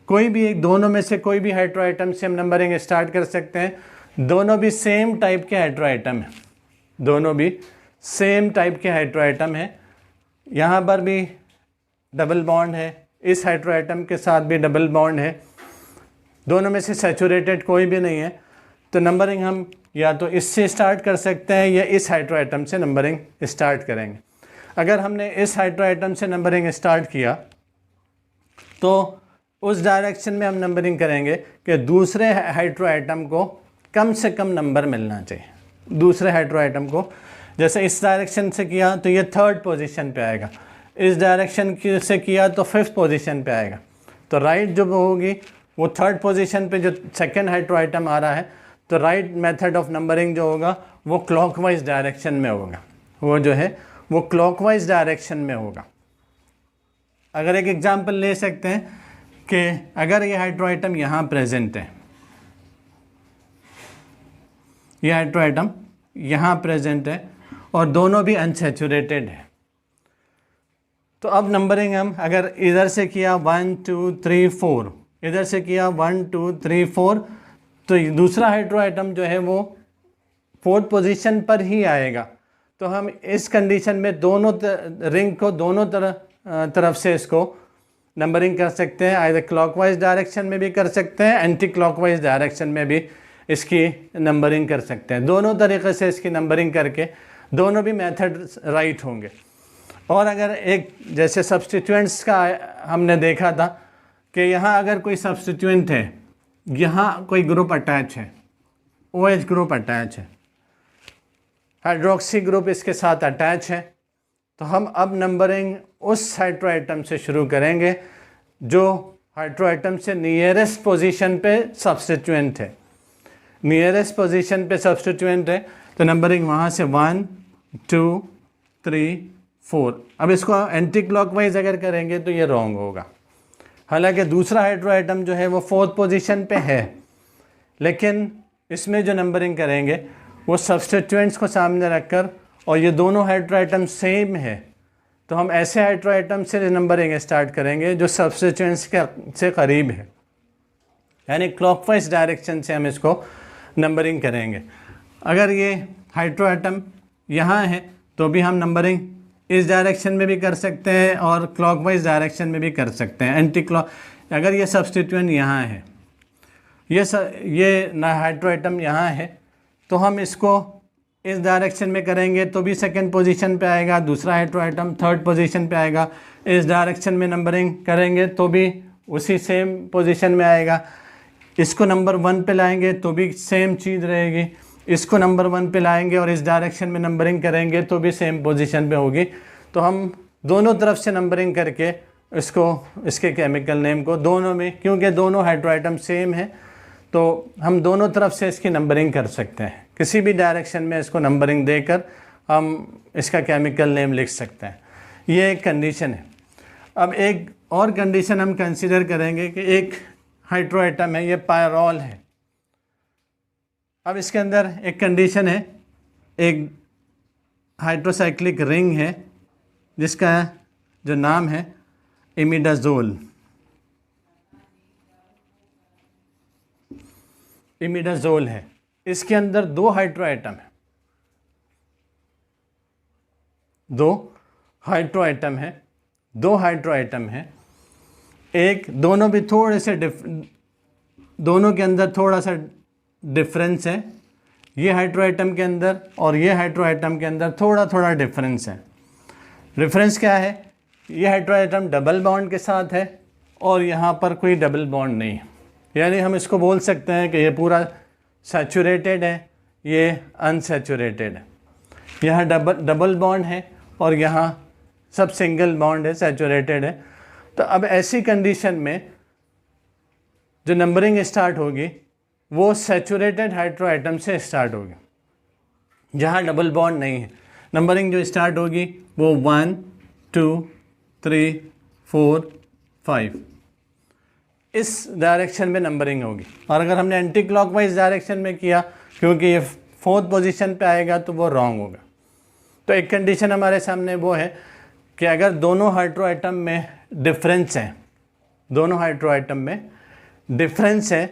Speaker 1: कोई भी एक, दोनों में से कोई भी हाइड्रो आइटम से हम नंबरिंग स्टार्ट कर सकते हैं। दोनों भी सेम टाइप के हाइड्रो आइटम है, दोनों भी सेम टाइप के हाइड्रो आइटम है। यहाँ पर भी डबल बॉन्ड है, इस हाइड्रो आइटम के साथ भी डबल बॉन्ड है, दोनों में से सैचुरेटेड कोई भी नहीं है। तो नंबरिंग हम या तो इससे स्टार्ट कर सकते हैं या इस हाइड्रो आइटम से नंबरिंग स्टार्ट करेंगे। अगर हमने इस हाइड्रो आइटम से नंबरिंग स्टार्ट किया तो उस डायरेक्शन में हम नंबरिंग करेंगे कि दूसरे हाइड्रो आइटम को कम से कम नंबर मिलना चाहिए। दूसरे हाइड्रो आइटम को जैसे इस डायरेक्शन से किया तो ये 3rd पोजीशन पे आएगा, इस डायरेक्शन से किया तो 5th पोजीशन पे आएगा। तो राइट जो होगी वो 3rd पोजीशन पे जो सेकंड हाइड्रो आइटम आ रहा है, तो राइट मेथड ऑफ नंबरिंग जो होगा वो क्लॉकवाइज डायरेक्शन में होगा, वो जो है वो क्लॉकवाइज डायरेक्शन में होगा। अगर एक एग्जांपल ले सकते हैं कि अगर ये हाइड्रो आइटम यहाँ प्रेजेंट है, ये हाइड्रो आइटम यहाँ प्रेजेंट है और दोनों भी अनसैचुरेटेड है,
Speaker 2: तो अब नंबरिंग हम अगर इधर से किया 1 2 3 4, इधर से किया 1 2 3 4, तो दूसरा हाइड्रो आइटम जो है वो 4th पोजीशन पर ही आएगा। तो हम इस कंडीशन में दोनों रिंग को दोनों तरफ से इसको नंबरिंग कर सकते हैं। आइदर क्लॉकवाइज डायरेक्शन में भी कर सकते हैं, एंटी क्लॉकवाइज डायरेक्शन में भी इसकी नंबरिंग कर सकते हैं। दोनों तरीक़े से इसकी नंबरिंग करके दोनों भी मेथड राइट होंगे। और अगर एक जैसे सब्स्टिट्यूएंट्स का हमने देखा था कि यहाँ अगर कोई सब्स्टिट्यूएंट है, यहाँ कोई ग्रुप अटैच है, OH ग्रुप अटैच है, हाइड्रोक्सी ग्रुप इसके साथ अटैच है, तो हम अब नंबरिंग उस हाइड्रो आइटम से शुरू करेंगे जो हाइड्रो आइटम से नियरेस्ट पोजीशन पे सब्स्टिट्यूएंट है। नियरेस्ट पोजीशन पे सब्स्टिट्यूएंट है तो नंबरिंग वहाँ से 1 2 3 4। अब इसको एंटी क्लॉकवाइज अगर करेंगे तो ये रॉन्ग होगा। हालांकि दूसरा हाइड्रो आइटम जो है वो 4th पोजीशन पे है, लेकिन इसमें जो नंबरिंग करेंगे वो सब्स्टिट्यूएंट्स को सामने रखकर, और ये दोनों हाइड्रो आइटम सेम है, तो हम ऐसे हाइड्रो आइटम से नंबरिंग स्टार्ट करेंगे जो सब्स्टिट्यूएंट्स से करीब है, यानी क्लॉकवाइज डायरेक्शन से हम इसको नंबरिंग करेंगे। अगर ये हाइड्रो आइटम यहाँ है तो भी हम नंबरिंग इस डायरेक्शन में भी कर सकते हैं और क्लॉकवाइज डायरेक्शन में भी कर सकते हैं, एंटी क्लॉक। अगर ये सब्स्टिट्यूएंट यहाँ है, ये हाइड्रो आइटम यहाँ है, तो हम इसको इस डायरेक्शन में करेंगे तो भी 2nd पोजीशन पे आएगा। दूसरा हाइड्रो आइटम 3rd पोजीशन पे आएगा। इस डायरेक्शन में नंबरिंग करेंगे तो भी उसी सेम पोजीशन में आएगा। इसको नंबर 1 पे लाएंगे तो भी सेम चीज़ रहेगी। इसको नंबर 1 पे लाएंगे और इस डायरेक्शन में नंबरिंग करेंगे तो भी सेम पोजीशन पे होगी। तो हम दोनों तरफ से नंबरिंग करके इसके केमिकल नेम को दोनों में, क्योंकि दोनों हाइड्रो आइटम सेम है, तो हम दोनों तरफ से इसकी नंबरिंग कर सकते हैं। किसी भी डायरेक्शन में इसको नंबरिंग देकर हम इसका केमिकल नेम लिख सकते हैं। ये एक कंडीशन है। अब एक और कंडीशन हम कंसीडर करेंगे कि एक हाइड्रो आइटम है, ये पायरॉल है। अब इसके अंदर एक कंडीशन है, एक हाइड्रोसाइक्लिक रिंग है जिसका जो नाम है इमिडाजोल। इमिडाजोल है। इसके अंदर 2 हाइड्रो आइटम है, 2 हाइड्रो आइटम है, 2 हाइड्रो आइटम है। एक दोनों भी थोड़े से दोनों के अंदर थोड़ा सा डिफरेंस है। ये हाइड्रो आइटम के अंदर और ये हाइड्रो आइटम के अंदर थोड़ा थोड़ा डिफरेंस है। डिफरेंस क्या है? ये हाइड्रो आइटम डबल बॉन्ड के साथ है और यहाँ पर कोई डबल बॉन्ड नहीं है, यानी हम इसको बोल सकते हैं कि ये पूरा सैचुरेटेड है, ये अनसैचुरेटेड है। यहाँ डबल बॉन्ड है और यहाँ सब सिंगल बॉन्ड है, सैचुरेटेड है। तो अब ऐसी कंडीशन में जो नंबरिंग स्टार्ट होगी वो सैचुरेटेड हाइड्रो आइटम से स्टार्ट होगी, जहाँ डबल बॉन्ड नहीं है। नंबरिंग जो स्टार्ट होगी वो 1 2 3 4 5 इस डायरेक्शन में नंबरिंग होगी। और अगर हमने एंटी क्लॉकवाइज डायरेक्शन में किया, क्योंकि ये 4th पोजीशन पे आएगा, तो वो रॉन्ग होगा। तो एक कंडीशन हमारे सामने वो है कि अगर दोनों हाइड्रो आइटम में डिफरेंस है, दोनों हाइड्रो आइटम में डिफरेंस है,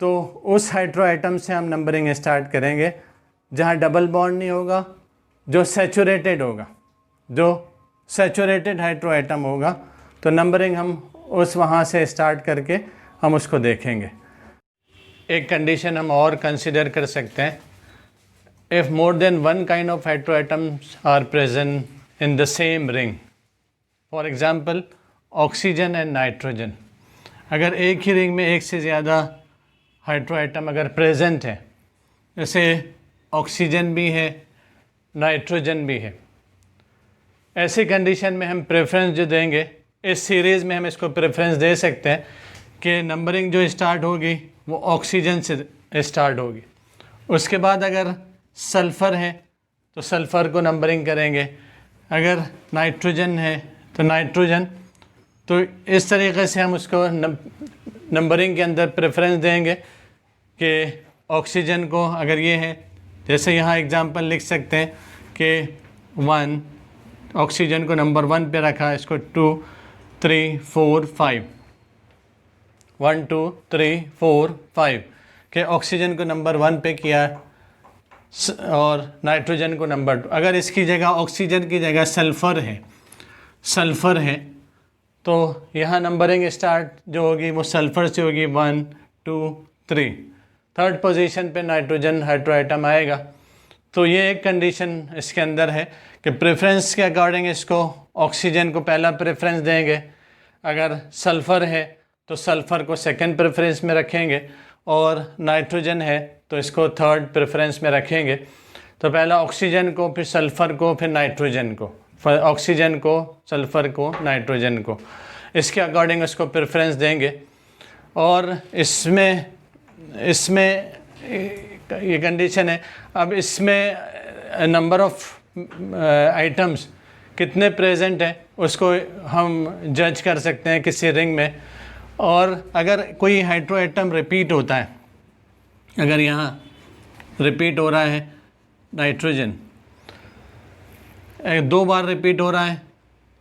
Speaker 2: तो उस हाइड्रो आइटम से हम नंबरिंग स्टार्ट करेंगे जहाँ डबल बॉन्ड नहीं होगा, जो सैचुरेटेड होगा, जो सैचुरेटेड हाइड्रो आइटम होगा। तो नंबरिंग हम उस वहाँ से स्टार्ट करके हम उसको देखेंगे। एक कंडीशन हम और कंसिडर कर सकते हैं, if more than one kind of hydro items are present in the same ring, for example oxygen and nitrogen. अगर एक ही रिंग में एक से ज़्यादा हाइड्रो आइटम अगर प्रेजेंट है, जैसे ऑक्सीजन भी है, नाइट्रोजन भी है, ऐसी कंडीशन में हम प्रेफरेंस जो देंगे, इस सीरीज़ में हम इसको प्रेफरेंस दे सकते हैं कि नंबरिंग जो स्टार्ट होगी वो ऑक्सीजन से स्टार्ट होगी। उसके बाद अगर सल्फ़र है तो सल्फ़र को नंबरिंग करेंगे, अगर नाइट्रोजन है तो नाइट्रोजन। तो इस तरीके से हम उसको नंबरिंग के अंदर प्रेफरेंस देंगे कि ऑक्सीजन को अगर ये है, जैसे यहाँ एग्जांपल लिख सकते हैं कि 1 ऑक्सीजन को नंबर 1 पे रखा, इसको 2 3 4 5, 1 2 3 4 5 के ऑक्सीजन को नंबर 1 पे किया और नाइट्रोजन को नंबर 2। अगर इसकी जगह ऑक्सीजन की जगह सल्फ़र है तो यहाँ नंबरिंग स्टार्ट जो होगी वो सल्फ़र से होगी 1 2 3, थर्ड पोजीशन पे नाइट्रोजन हाइड्रोएटम आएगा। तो ये एक कंडीशन इसके अंदर है कि प्रेफरेंस के अकॉर्डिंग इसको ऑक्सीजन को पहला प्रेफरेंस देंगे, अगर सल्फ़र है तो सल्फ़र को सेकंड प्रेफरेंस में रखेंगे और नाइट्रोजन है तो इसको थर्ड प्रेफरेंस में रखेंगे। तो पहला ऑक्सीजन को, फिर सल्फ़र को, फिर नाइट्रोजन को, ऑक्सीजन को, सल्फ़र को, नाइट्रोजन को, इसके अकॉर्डिंग उसको प्रेफरेंस देंगे। और इसमें ये कंडीशन है। अब इसमें नंबर ऑफ आइटम्स कितने प्रेजेंट हैं उसको हम जज कर सकते हैं किसी रिंग में। और अगर कोई हाइड्रो एटम रिपीट होता है, अगर यहाँ रिपीट हो रहा है नाइट्रोजन 2 बार रिपीट हो रहा है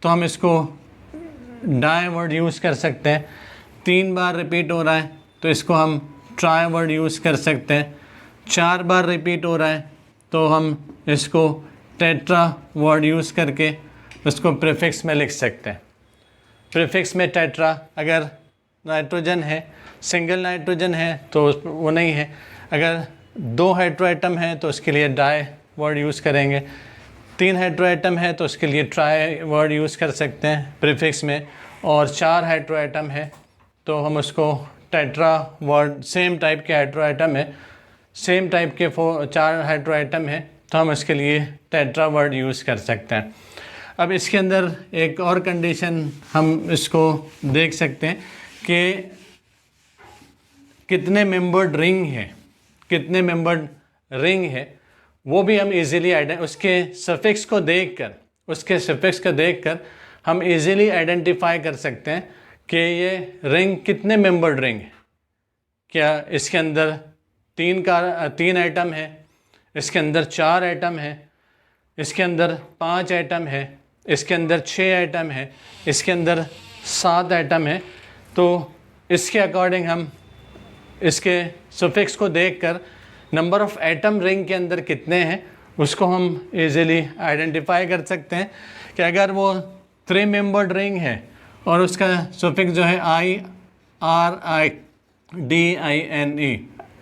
Speaker 2: तो हम इसको डाई वर्ड यूज़ कर सकते हैं। 3 बार रिपीट हो रहा है तो इसको हम ट्राई वर्ड यूज़ कर सकते हैं। 4 बार रिपीट हो रहा है तो हम इसको टेट्रा वर्ड यूज़ करके उसको प्रीफिक्स में लिख सकते हैं। प्रीफिक्स में टेट्रा, अगर नाइट्रोजन है, सिंगल नाइट्रोजन है तो वो नहीं है। अगर 2 हाइड्रोएटम है तो उसके लिए डाई वर्ड यूज़ करेंगे। 3 हाइड्रोएटम है तो उसके लिए ट्राई वर्ड यूज़ कर सकते हैं प्रीफिक्स में। और 4 हाइड्रोएटम है तो हम उसको टेट्रा वर्ड, सेम टाइप के हाइड्रोएटम है, सेम टाइप के 4 हाइड्रोएटम है तो हम उसके लिए टेट्रा वर्ड यूज़ कर सकते हैं। अब इसके अंदर एक और कंडीशन हम इसको देख सकते हैं कि कितने मेंबर्ड रिंग है, वो भी हम इजीली उसके सफिक्स को देखकर हम इजीली आइडेंटिफाई कर सकते हैं कि ये रिंग कितने मेंबर्ड रिंग है। क्या इसके अंदर 3 आइटम है, इसके अंदर 4 आइटम है, इसके अंदर 5 आइटम है, इसके अंदर 6 आइटम है, इसके अंदर 7 आइटम है। तो इसके अकॉर्डिंग हम इसके सफिक्स को देखकर नंबर ऑफ़ एटम रिंग के अंदर कितने हैं उसको हम इजीली आइडेंटिफाई कर सकते हैं। कि अगर वो 3 मेंबर्ड रिंग है और उसका सफिक्स जो है IRIDINE,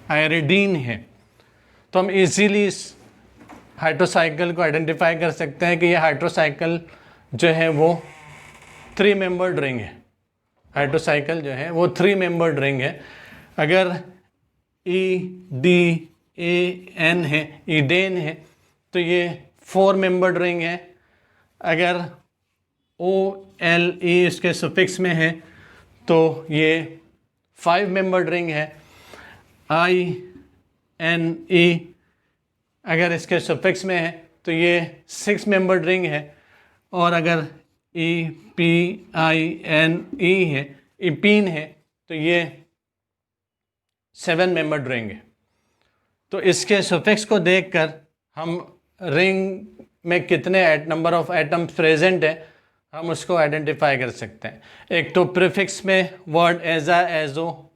Speaker 2: आयरिडीन है, तो हम इजीली इस हाइड्रोसाइकिल को आइडेंटिफाई कर सकते हैं कि ये हाइड्रोसाइकिल जो है वो 3 मेंबर्ड रिंग है। हाइड्रोसाइकिल जो है वो 3 मेंबर्ड रिंग है। अगर EDAN है, ईडेन है, तो ये 4 मेंबर्ड रिंग है। अगर OLE इसके सफिक्स में है तो ये 5 मेंबर्ड रिंग है। INE अगर इसके सफिक्स में है तो ये 6 मेंबर्ड रिंग है। और अगर EPINE है, इपीन है, तो ये 7 मेंबर्ड रिंग है। तो इसके सफिक्स को देखकर हम रिंग में कितने नंबर ऑफ एटम्स प्रेजेंट है हम उसको आइडेंटिफाई कर सकते हैं। एक तो प्रीफिक्स में वर्ड एजा, एजो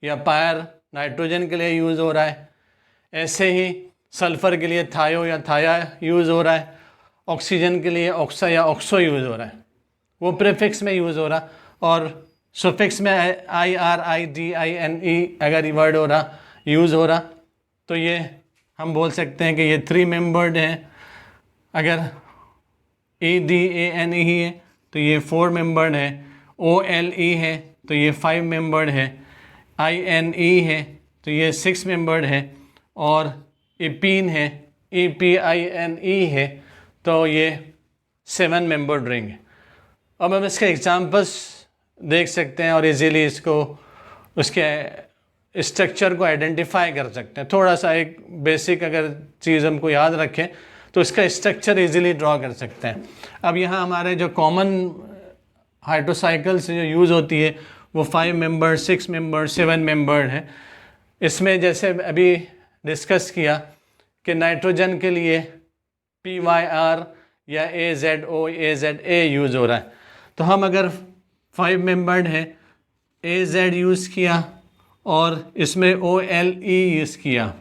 Speaker 2: या पायर नाइट्रोजन के लिए यूज़ हो रहा है, ऐसे ही सल्फ़र के लिए थायो या थाया यूज़ हो रहा है, ऑक्सीजन के लिए ऑक्सा या ऑक्सो यूज़ हो रहा है, वो प्रीफिक्स में यूज़ हो रहा। और सफिक्स में IRIDINE अगर ये वर्ड हो रहा यूज़ हो रहा तो ये हम बोल सकते हैं कि ये 3 मेंबर्ड हैं। अगर EDANE है तो ये 4 मेंबर्ड है। OLE है तो ये 5 मेंबर्ड है। INE है तो ये 6 मेंबर्ड है। और इपीन है, EPINE है तो ये 7 मेंबर्ड रिंग है। अब हम इसके एग्जांपल्स देख सकते हैं और इजीली इसको उसके स्ट्रक्चर को आइडेंटिफाई कर सकते हैं। थोड़ा सा एक बेसिक अगर चीज़ हमको याद रखें तो इसका स्ट्रक्चर इजीली ड्रॉ कर सकते हैं। अब यहाँ हमारे जो कॉमन हाइड्रोसाइकिल्स जो यूज़ होती है वो 5 मेंबर, 6 मेंबर, 7 मेंबर है। इसमें जैसे अभी डिस्कस किया कि नाइट्रोजन के लिए PYR
Speaker 1: या AZO AZA यूज़ हो रहा है। तो हम अगर 5 मेंबर्ड है, AZ यूज़ किया और इसमें OLE यूज़ किया,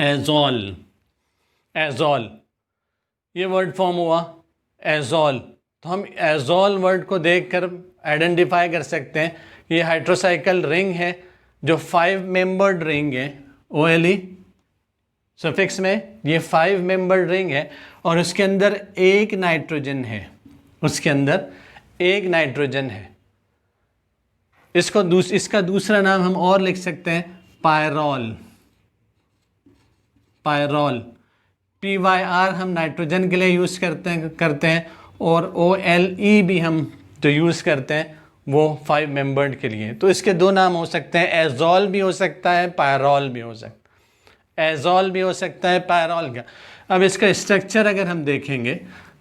Speaker 1: एजोल, एजोल, ये वर्ड फॉर्म हुआ एजोल। तो हम एजोल वर्ड को देखकर आइडेंटिफाई कर सकते हैं कि ये हाइड्रोसाइकिल रिंग है जो 5 मेंबर्ड रिंग है। OLE सफिक्स में ये 5 मेंबर्ड रिंग है और उसके अंदर एक नाइट्रोजन है, उसके अंदर एक नाइट्रोजन है। इसका दूसरा नाम हम और लिख सकते हैं पायरोल, पायरोल। PYR हम नाइट्रोजन के लिए यूज़ करते हैं और OLE भी हम जो यूज़ करते हैं वो 5 मेंबर्ड के लिए। तो इसके दो नाम हो सकते हैं, एजोल भी हो सकता है, पायरोल भी हो सकता है, एजोल भी हो सकता है, पायरोल का। अब इसका स्ट्रक्चर अगर हम देखेंगे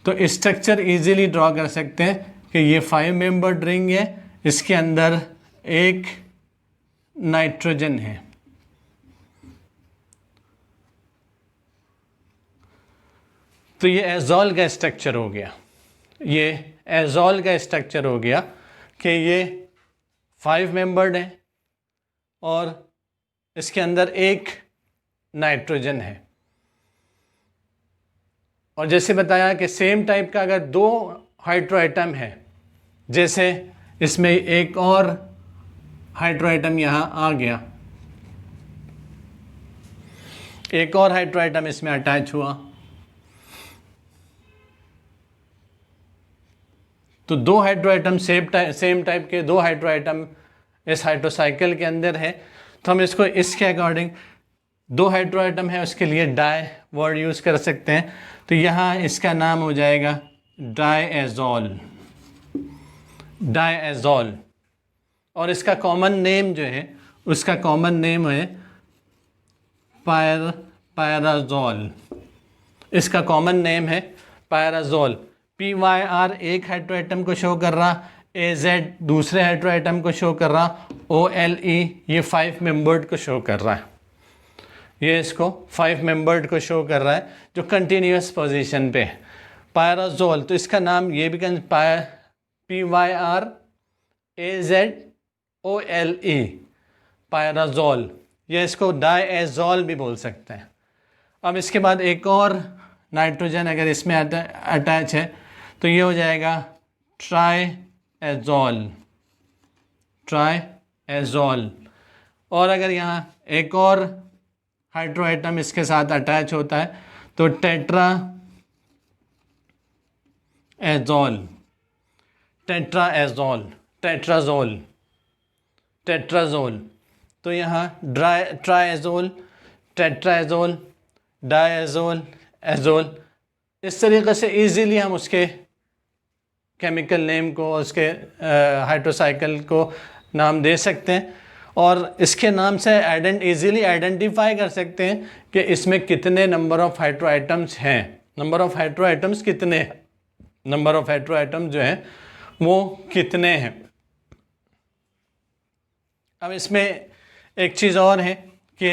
Speaker 1: तो स्ट्रक्चर इजीली ड्रॉ कर सकते हैं कि ये 5 मेंबर्ड रिंग है, इसके अंदर एक नाइट्रोजन है। तो ये एजोल का स्ट्रक्चर हो गया, ये एजोल का स्ट्रक्चर हो गया कि ये 5 मेंबर्ड है और इसके अंदर एक नाइट्रोजन है। और जैसे बताया कि सेम टाइप का अगर 2 हाइड्रो एटम है, जैसे इसमें एक और हाइड्रो एटम यहाँ आ गया, एक और हाइड्रो एटम इसमें अटैच हुआ, तो 2 हाइड्रो एटम सेम टाइप के 2 हाइड्रो एटम इस हाइड्रोसाइकिल के अंदर है। तो हम इसको इसके अकॉर्डिंग 2 हाइड्रो एटम है उसके लिए डाई वर्ड यूज़ कर सकते हैं। तो यहाँ इसका नाम हो जाएगा डायएजोल, डायएजोल। और इसका कॉमन नेम जो है, उसका कॉमन नेम है पायराजोल, इसका कॉमन नेम है पायराजोल। PYR एक हाइड्रो एटम को शो कर रहा, AZ दूसरे हाइड्रो एटम को शो कर रहा, OLE ये 5 मेंबर्ड को शो कर रहा है, ये इसको 5 मेंबर्ड को शो कर रहा है जो कंटिन्यूस पोजीशन पे है। पायराजोल, तो इसका नाम ये भी PYR AZ OLE, पायराजोल। ये इसको डायएजोल भी बोल सकते हैं। अब इसके बाद एक और नाइट्रोजन अगर इसमें अटैच है तो ये हो जाएगा ट्राइएजोल, ट्राइएजोल। और अगर यहाँ एक और हाइड्रो एटम इसके साथ अटैच होता है तो टेट्राएजोल, टेट्राएजोल, टेट्राजोल, टेट्राजोल। तो यहाँ ट्राइएजोल, टेट्राएजोल, डायएजोल, एजोल, इस तरीके से इजीली हम उसके केमिकल नेम को, उसके हाइड्रोसाइकिल को नाम दे सकते हैं और इसके नाम से इजीली आइडेंटिफाई कर सकते हैं कि इसमें कितने नंबर ऑफ हाइड्रो एटम्स हैं, नंबर ऑफ हाइड्रो एटम्स कितने हैं, नंबर ऑफ हाइड्रो एटम जो हैं वो कितने हैं। अब इसमें एक चीज़ और है कि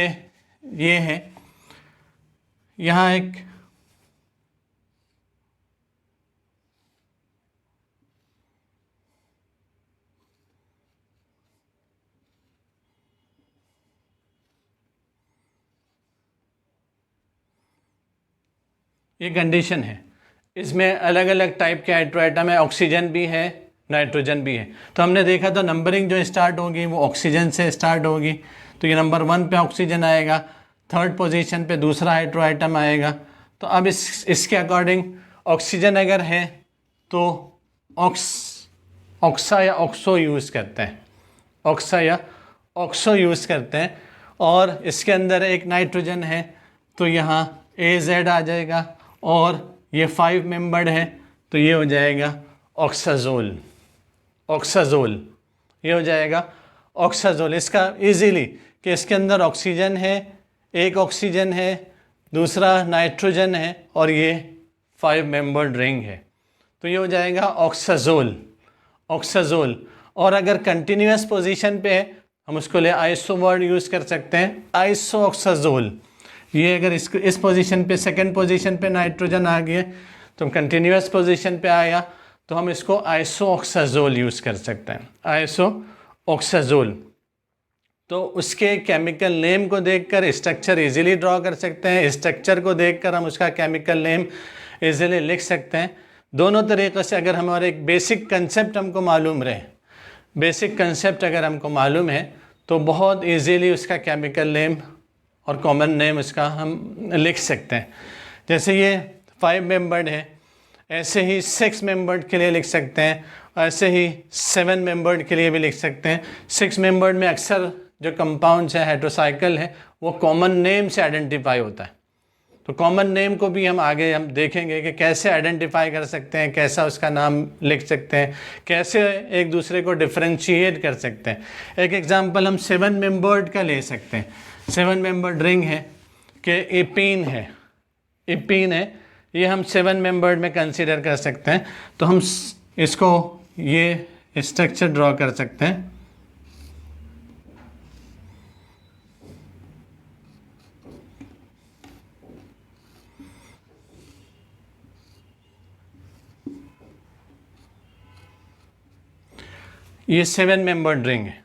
Speaker 1: ये है, यहाँ एक ये कंडीशन है, इसमें अलग अलग टाइप के हाइड्रो एटम है, ऑक्सीजन भी है, नाइट्रोजन भी है। तो हमने देखा तो नंबरिंग जो स्टार्ट होगी वो ऑक्सीजन से स्टार्ट होगी। तो ये नंबर 1 पे ऑक्सीजन आएगा, 3rd पोजीशन पे दूसरा हाइड्रो एटम आएगा। तो अब इसके अकॉर्डिंग ऑक्सीजन अगर है तो ऑक्सा या ऑक्सो यूज़ करते हैं, ऑक्सा या ऑक्सो यूज़ करते हैं। और इसके अंदर एक नाइट्रोजन है तो यहाँ AZ आ जाएगा और ये 5 मेंबर्ड है तो ये हो जाएगा ऑक्साजोल, ऑक्साजोल, ये हो जाएगा ऑक्साजोल। इसका इजीली कि इसके अंदर ऑक्सीजन है, एक ऑक्सीजन है, दूसरा नाइट्रोजन है और ये 5 मेंबर्ड रिंग है तो ये हो जाएगा ऑक्साजोल, ऑक्साजोल। और अगर कंटिन्यूस पोजीशन पे है हम उसको लिए आइसो वर्ड यूज़ कर सकते हैं, आइसोऑक्साजोल। ये अगर इस पोजीशन पे, 2nd पोजीशन पे नाइट्रोजन आ गया तो कंटिन्यूस पोजीशन पे आया तो हम इसको आइसोऑक्साजोल यूज़ कर सकते हैं, आइसोऑक्साजोल। तो उसके केमिकल नेम को देखकर स्ट्रक्चर इजीली ड्रॉ कर सकते हैं, स्ट्रक्चर को देखकर हम उसका केमिकल नेम इजीली लिख सकते हैं। दोनों तरीक़े से अगर हमारे एक बेसिक कंसेप्ट हमको मालूम रहे, बेसिक कंसेप्ट अगर हमको मालूम है तो बहुत इजीली उसका केमिकल नेम और कॉमन नेम उसका हम लिख सकते हैं। जैसे ये 5 मेंबर्ड है, ऐसे ही 6 मेंबर्ड के लिए लिख सकते हैं, ऐसे ही 7 मेंबर्ड के लिए भी लिख सकते हैं। 6 मेंबर्ड में अक्सर जो कंपाउंड्स है, हेट्रोसाइकिल है, वो कॉमन नेम से आइडेंटिफाई होता है। तो कॉमन नेम को भी हम आगे हम देखेंगे कि कैसे आइडेंटिफाई कर सकते हैं, कैसा उसका नाम लिख सकते हैं, कैसे एक दूसरे को डिफ्रेंशिएट कर सकते हैं। एक एग्जांपल हम 7 मेंबर्ड का ले सकते हैं। 7 मेंबर्ड रिंग है कि इपीन है, इपीन है, ये हम 7 मेंबर्ड में कंसीडर कर सकते हैं। तो हम इसको ये स्ट्रक्चर ड्रॉ कर सकते हैं। ये 7 मेंबर्ड रिंग है।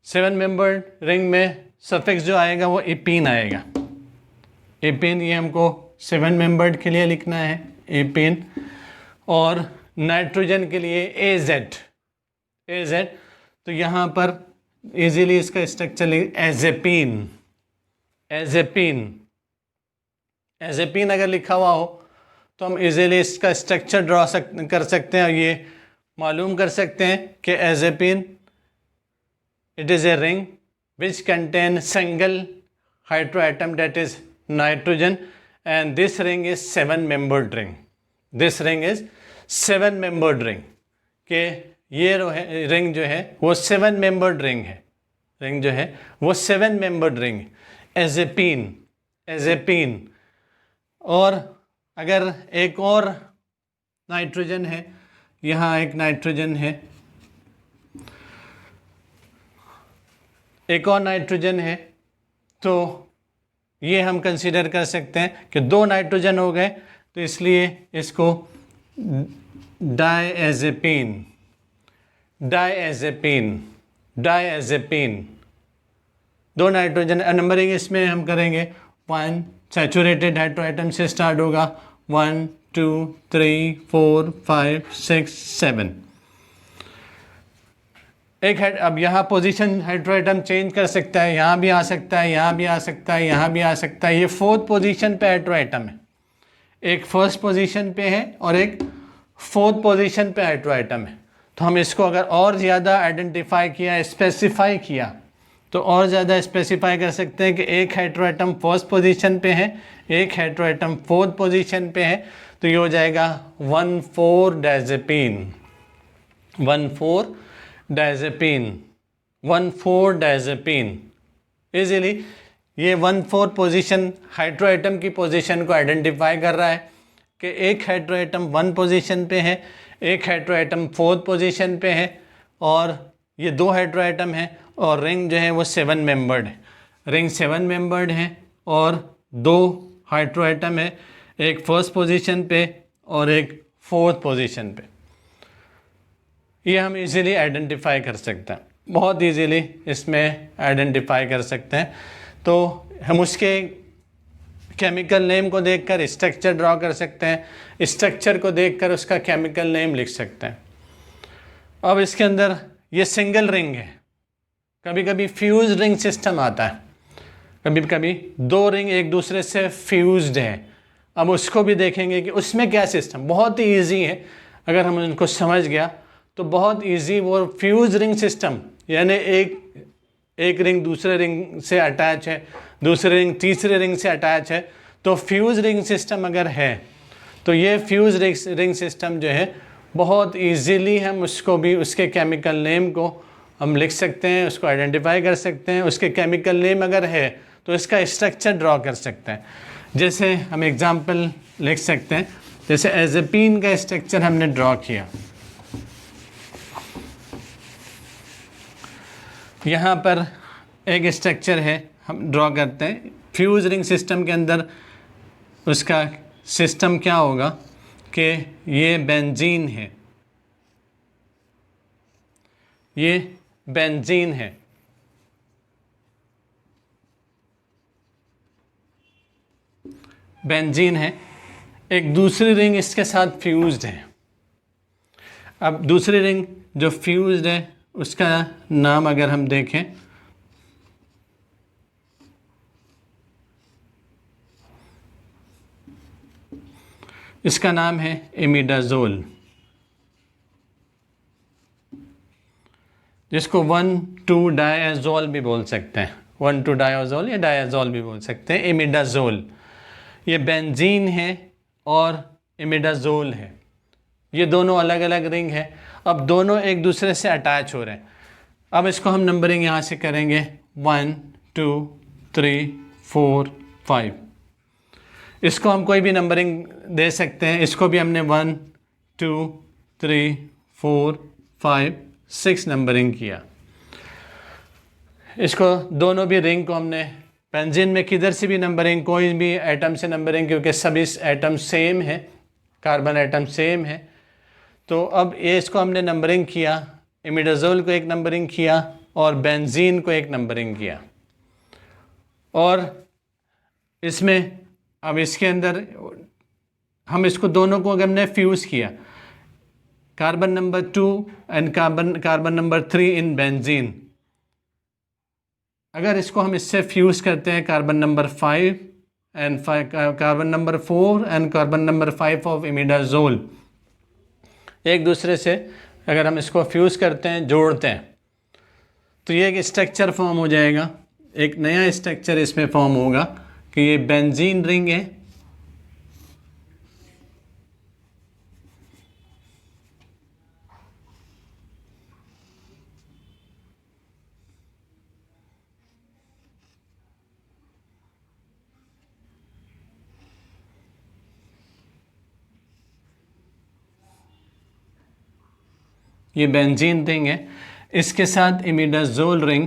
Speaker 1: 7 मेंबर्ड रिंग में सफिक्स जो आएगा वो इपीन आएगा। इपीन ये हमको 7 मेंबर्ड के लिए लिखना है, इपीन। और नाइट्रोजन के लिए एजेड, एजेड। तो यहाँ पर इजीली इसका स्ट्रक्चर एजेपीन, एजेपीन, एजेपीन अगर लिखा हुआ हो तो हम इजीली इसका स्ट्रक्चर ड्रॉ कर सकते हैं और ये मालूम कर सकते हैं कि azepine it is a ring which contain single hydroatom that is nitrogen and this ring is 7 membered ring. This ring is 7 membered ring के ये रिंग जो है वो 7 मेंबर्ड रिंग है, रिंग जो है वो 7 मेंबर्ड रिंग एजेपीन, एजेपीन। और अगर एक और नाइट्रोजन है, यहाँ एक नाइट्रोजन है, एक और नाइट्रोजन है, तो ये हम कंसीडर कर सकते हैं कि 2 नाइट्रोजन हो गए, तो इसलिए इसको डायएजेपीन, डायएजेपीन, डायएजेपीन। 2 नाइट्रोजन नंबरिंग इसमें हम करेंगे 1 सैचुरेटेड हाइड्रोएटम से स्टार्ट होगा 1 2 3 4 5 6 7। एक अब यहाँ पोजीशन हाइड्रोएटम चेंज कर सकता है, यहाँ भी आ सकता है, यहाँ भी आ सकता है, यहाँ भी आ सकता है। ये 4th पोजीशन पे हाइड्रोएटम है, एक 1st पोजीशन पे है और एक 4th पोजीशन पे हाइड्रोएटम है। तो हम इसको अगर और ज़्यादा आइडेंटिफाई किया, स्पेसिफाई किया, तो और ज़्यादा स्पेसिफाई कर सकते हैं कि एक हाइड्रोएटम 1st पोजीशन पे है, एक हाइड्रोएटम 4th पोजीशन पे है, तो ये हो जाएगा 1,4-डायजेपीन, 1,4-डायजेपीन, 1,4-डायजेपीन। इजीली ये 1,4 पोजीशन हाइड्रोएटम की पोजीशन को आइडेंटिफाई कर रहा है कि एक हाइड्रोएटम 1 पोजीशन पे है, एक हाइड्रोएटम 4th पोजीशन पे है, और ये 2 हाइड्रोएटम है और रिंग जो है वो 7 मेंबर्ड है। रिंग 7 मेंबर्ड है और 2 हाइड्रोएटम है, एक 1st पोजीशन पे और एक 4th पोजीशन पे। ये हम इजीली आइडेंटिफाई कर सकते हैं, बहुत इजीली इसमें आइडेंटिफाई कर सकते हैं। तो हम उसके केमिकल नेम को देखकर स्ट्रक्चर ड्रॉ कर सकते हैं, स्ट्रक्चर को देखकर उसका केमिकल नेम लिख सकते हैं। अब इसके अंदर ये सिंगल रिंग है, कभी कभी फ्यूज रिंग सिस्टम आता है, कभी कभी 2 रिंग एक दूसरे से फ्यूज्ड है। अब उसको भी देखेंगे कि उसमें क्या सिस्टम, बहुत ही ईजी है। अगर हम उनको समझ गया तो बहुत इजी वो फ्यूज रिंग सिस्टम, यानी एक रिंग दूसरे रिंग से अटैच है, दूसरे रिंग तीसरे रिंग से अटैच है, तो फ्यूज रिंग सिस्टम अगर है तो ये फ्यूज रिंग सिस्टम जो है बहुत इजीली हम उसको भी उसके केमिकल नेम को हम लिख सकते हैं, उसको आइडेंटिफाई कर सकते हैं। उसके केमिकल नेम अगर है तो इसका स्ट्रक्चर ड्रॉ कर सकते हैं। जैसे हम एग्जांपल लिख सकते हैं, जैसे एजेपीन का स्ट्रक्चर हमने ड्रॉ किया, यहाँ पर एक स्ट्रक्चर है हम ड्रॉ करते हैं। फ्यूज रिंग सिस्टम के अंदर उसका सिस्टम क्या होगा कि ये बेंजीन है, ये बेंजीन है। बेंजीन है, एक दूसरी रिंग इसके साथ फ्यूज्ड है। अब दूसरी रिंग जो फ्यूज्ड है उसका नाम अगर हम देखें, इसका नाम है इमिडाजोल, जिसको 1,2-डायazole भी बोल सकते हैं। 1,2-डायazole या डायazole भी बोल सकते हैं। इमिडाजोल, ये बेंजीन है और इमिडाजोल है, ये दोनों अलग अलग रिंग है। अब दोनों एक दूसरे से अटैच हो रहे हैं। अब इसको हम नंबरिंग यहाँ से करेंगे 1, 2, 3, 4, 5। इसको हम कोई भी नंबरिंग दे सकते हैं। इसको भी हमने 1, 2, 3, 4, 5, 6 नंबरिंग किया। इसको दोनों भी रिंग को हमने बेंजीन में किधर से भी नंबरिंग, कोई भी एटम से नंबरिंग, क्योंकि सभी एटम सेम है, कार्बन एटम सेम है। तो अब ये इसको हमने नंबरिंग किया, इमिडाजोल को एक नंबरिंग किया और बेंजीन को एक नंबरिंग किया। और इसमें अब इसके अंदर हम इसको दोनों को अगर हमने फ्यूज़ किया, carbon number 2 and carbon number 3 in benzene, अगर इसको हम इससे फ्यूज़ करते हैं carbon number 5 and carbon number 4 and carbon number 5 of imidazole, एक दूसरे से अगर हम इसको फ्यूज़ करते हैं, जोड़ते हैं, तो ये एक स्ट्रक्चर फॉर्म हो जाएगा। एक नया स्ट्रक्चर इसमें फॉर्म होगा कि ये बेंजीन रिंग है, ये बेंजीन रिंग है, इसके साथ इमिडाजोल रिंग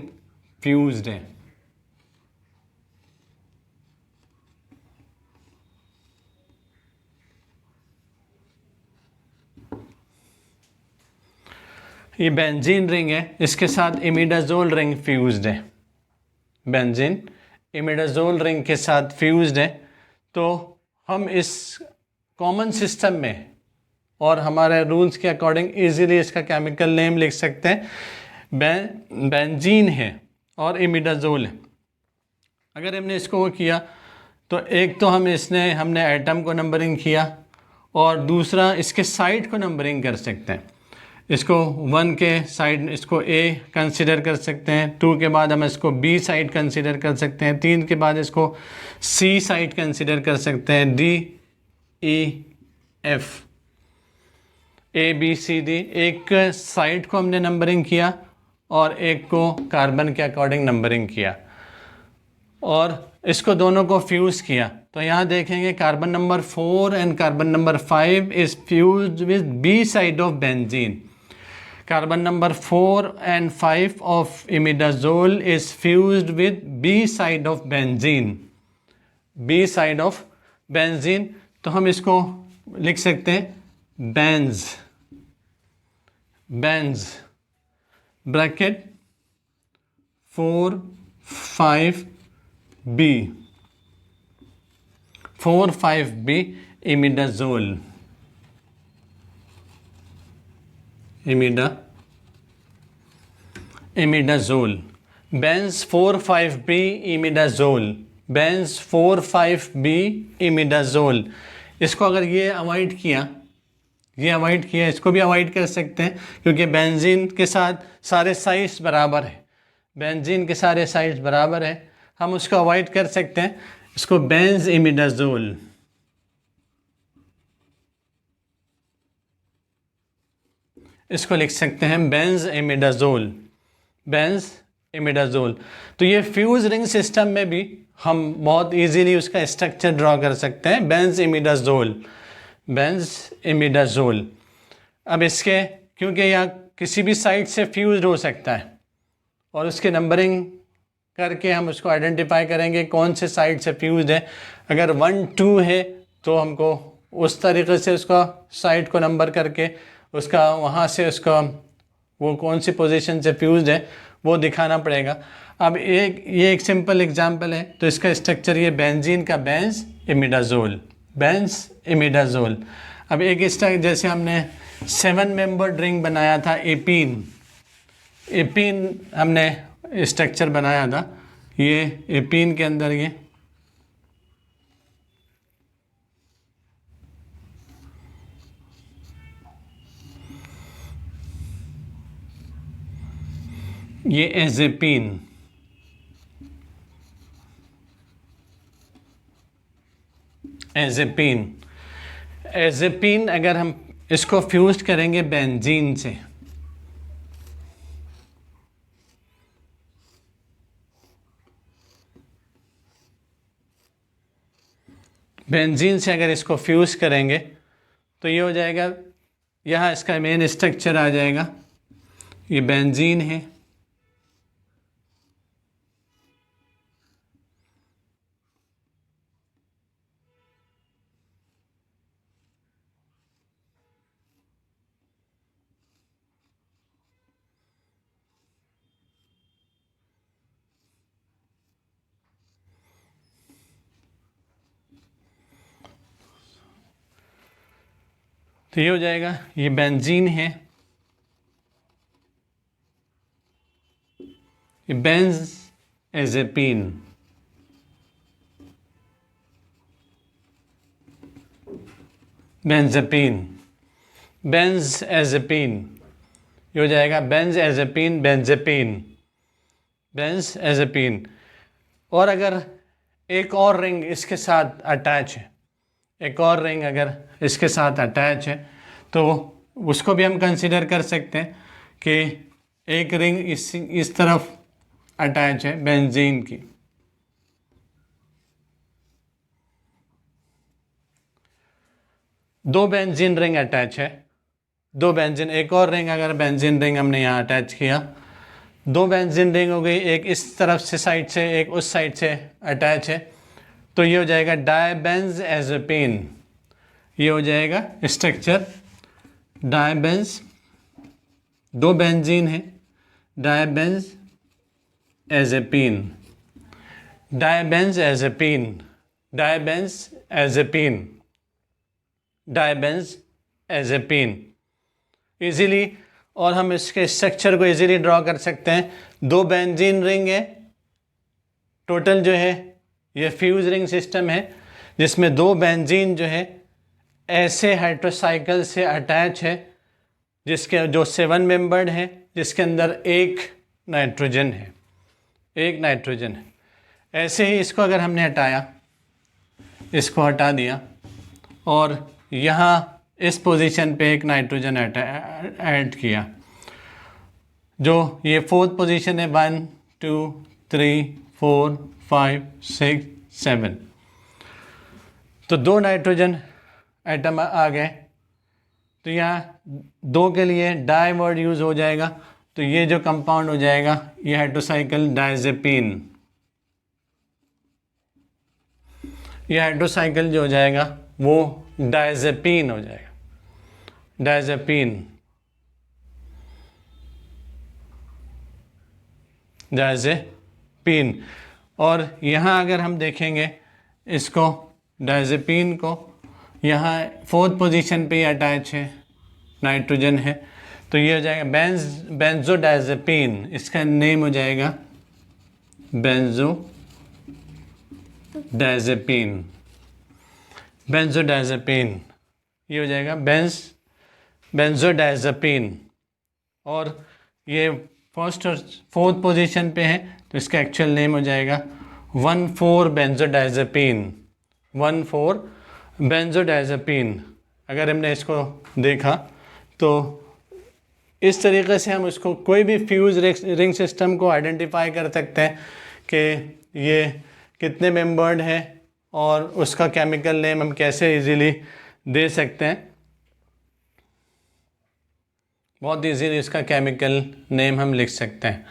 Speaker 1: फ्यूज्ड है। ये बेंजीन रिंग है, इसके साथ इमिडाजोल रिंग फ्यूज्ड है। बेंजीन इमिडाजोल रिंग के साथ फ्यूज्ड है। तो हम इस कॉमन सिस्टम में और हमारे रूल्स के अकॉर्डिंग इजीली इसका केमिकल नेम लिख सकते हैं। बेंजीन है और इमिडाजोल है। अगर हमने इसको वो किया तो एक तो हमने एटम को नंबरिंग किया और दूसरा इसके साइड को नंबरिंग कर सकते हैं। इसको 1 के साइड इसको A कंसिडर कर सकते हैं, 2 के बाद हम इसको B साइड कंसिडर कर सकते हैं, 3 के बाद इसको C साइड कंसिडर कर सकते हैं, D, E, F, A, B, C, D। एक साइड को हमने नंबरिंग किया और एक को कार्बन के अकॉर्डिंग नंबरिंग किया और इसको दोनों को फ्यूज़ किया। तो यहाँ देखेंगे carbon number 4 and carbon number 5 is fused with B side of benzene. Carbon number 4 and 5 of imidazole is fused with B side of benzene. B side of benzene, तो हम इसको लिख सकते हैं Benz bracket 4, 5, B 4, 5, B imidazole। Imidazole Benz 4,5-B imidazole, Benz 4,5-B imidazole. इसको अगर ये avoid किया, इसको भी अवॉइड कर सकते हैं क्योंकि बेंजीन के साथ सारे साइड्स बराबर है, बेंजीन के सारे साइड्स बराबर है, हम उसको अवॉइड कर सकते हैं। इसको बेंज इमिडाजोल, इसको लिख सकते हैं बेंज इमिडाजोल, बेंज इमिडाजोल। तो ये फ्यूज रिंग सिस्टम में भी हम बहुत इजीली उसका स्ट्रक्चर ड्रॉ कर सकते हैं, बेंज इमिडाजोल, बेंज इमिडाजोल। अब इसके क्योंकि यह किसी भी साइड से फ्यूज हो सकता है और उसके नंबरिंग करके हम उसको आइडेंटिफाई करेंगे कौन से साइड से फ्यूज है। अगर 1, 2 है तो हमको उस तरीके से उसका साइट को नंबर करके उसका वहाँ से उसका वो कौन सी पोजीशन से फ्यूज्ड है वो दिखाना पड़ेगा। अब ये एक सिंपल एग्जांपल है। तो इसका स्ट्रक्चर ये बेंजीन का बेंज इमिडाजोल। अब एक इस जैसे हमने 7 मेंबर रिंग बनाया था एपीन हमने स्ट्रक्चर बनाया था। ये एपीन के अंदर ये एजेपीन अगर हम इसको फ्यूज करेंगे बेंजीन से, अगर इसको फ्यूज करेंगे तो ये हो जाएगा, यहाँ इसका मेन स्ट्रक्चर आ जाएगा। ये बेंजीन है, तो ये हो जाएगा, ये बेंजीन है, ये बेंज़ेपीन, ये हो जाएगा बेंज़ेपीन। और अगर एक और रिंग इसके साथ अटैच है, है तो उसको भी हम कंसीडर कर सकते हैं कि एक रिंग इस तरफ अटैच है बेंजीन की। दो बेंजीन रिंग अटैच है, एक और रिंग अगर बेंजीन रिंग हमने यहाँ अटैच किया, 2 बेंजीन रिंग हो गई, एक इस तरफ से साइड से एक उस साइड से अटैच है, तो ये हो जाएगा डायबेंज़एज़ेपीन। ये हो जाएगा स्ट्रक्चर डायबेंज, 2 बेंजीन है, डायबेंज़एज़ेपीन। इजीली, और हम इसके स्ट्रक्चर को इजीली ड्रॉ कर सकते हैं। 2 बेंजीन रिंग है, टोटल जो है ये फ्यूज रिंग सिस्टम है, जिसमें 2 बेंजीन जो है ऐसे हाइड्रोसाइकिल से अटैच है, जिसके जो 7 मेंबर्ड है, जिसके अंदर एक नाइट्रोजन है। ऐसे ही इसको अगर हमने हटाया, इसको हटा दिया और यहाँ इस पोजीशन पे एक नाइट्रोजन ऐड किया, जो ये 4th पोजीशन है, 1 2 3 4 5 6 7, तो 2 नाइट्रोजन एटम आ गए। तो यहाँ 2 के लिए डाई वर्ड यूज़ हो जाएगा, तो ये जो कंपाउंड हो जाएगा ये हाइड्रोसाइकिल डायजेपीन। ये हाइड्रोसाइकिल जो हो जाएगा वो डायजेपीन हो जाएगा, डायजेपीन। और यहाँ अगर हम देखेंगे इसको डायजेपीन को, यहाँ 4th पोजीशन पे अटैच है, नाइट्रोजन है, तो ये हो जाएगा बेंजोडायजेपीन। इसका नेम हो जाएगा बेंजोडायजेपीन। ये हो जाएगा बेंजोडायजेपीन। और ये 1st और 4th पोजीशन पे है, तो इसका एक्चुअल नेम हो जाएगा 1,4-बेंजोडायजेपीन। अगर हमने इसको देखा तो इस तरीके से हम उसको कोई भी फ्यूज रिंग सिस्टम को आइडेंटिफाई कर सकते हैं कि ये कितने मेंबर्ड है, और उसका केमिकल नेम हम कैसे इजीली दे सकते हैं। बहुत इजीली इसका केमिकल नेम हम लिख सकते हैं।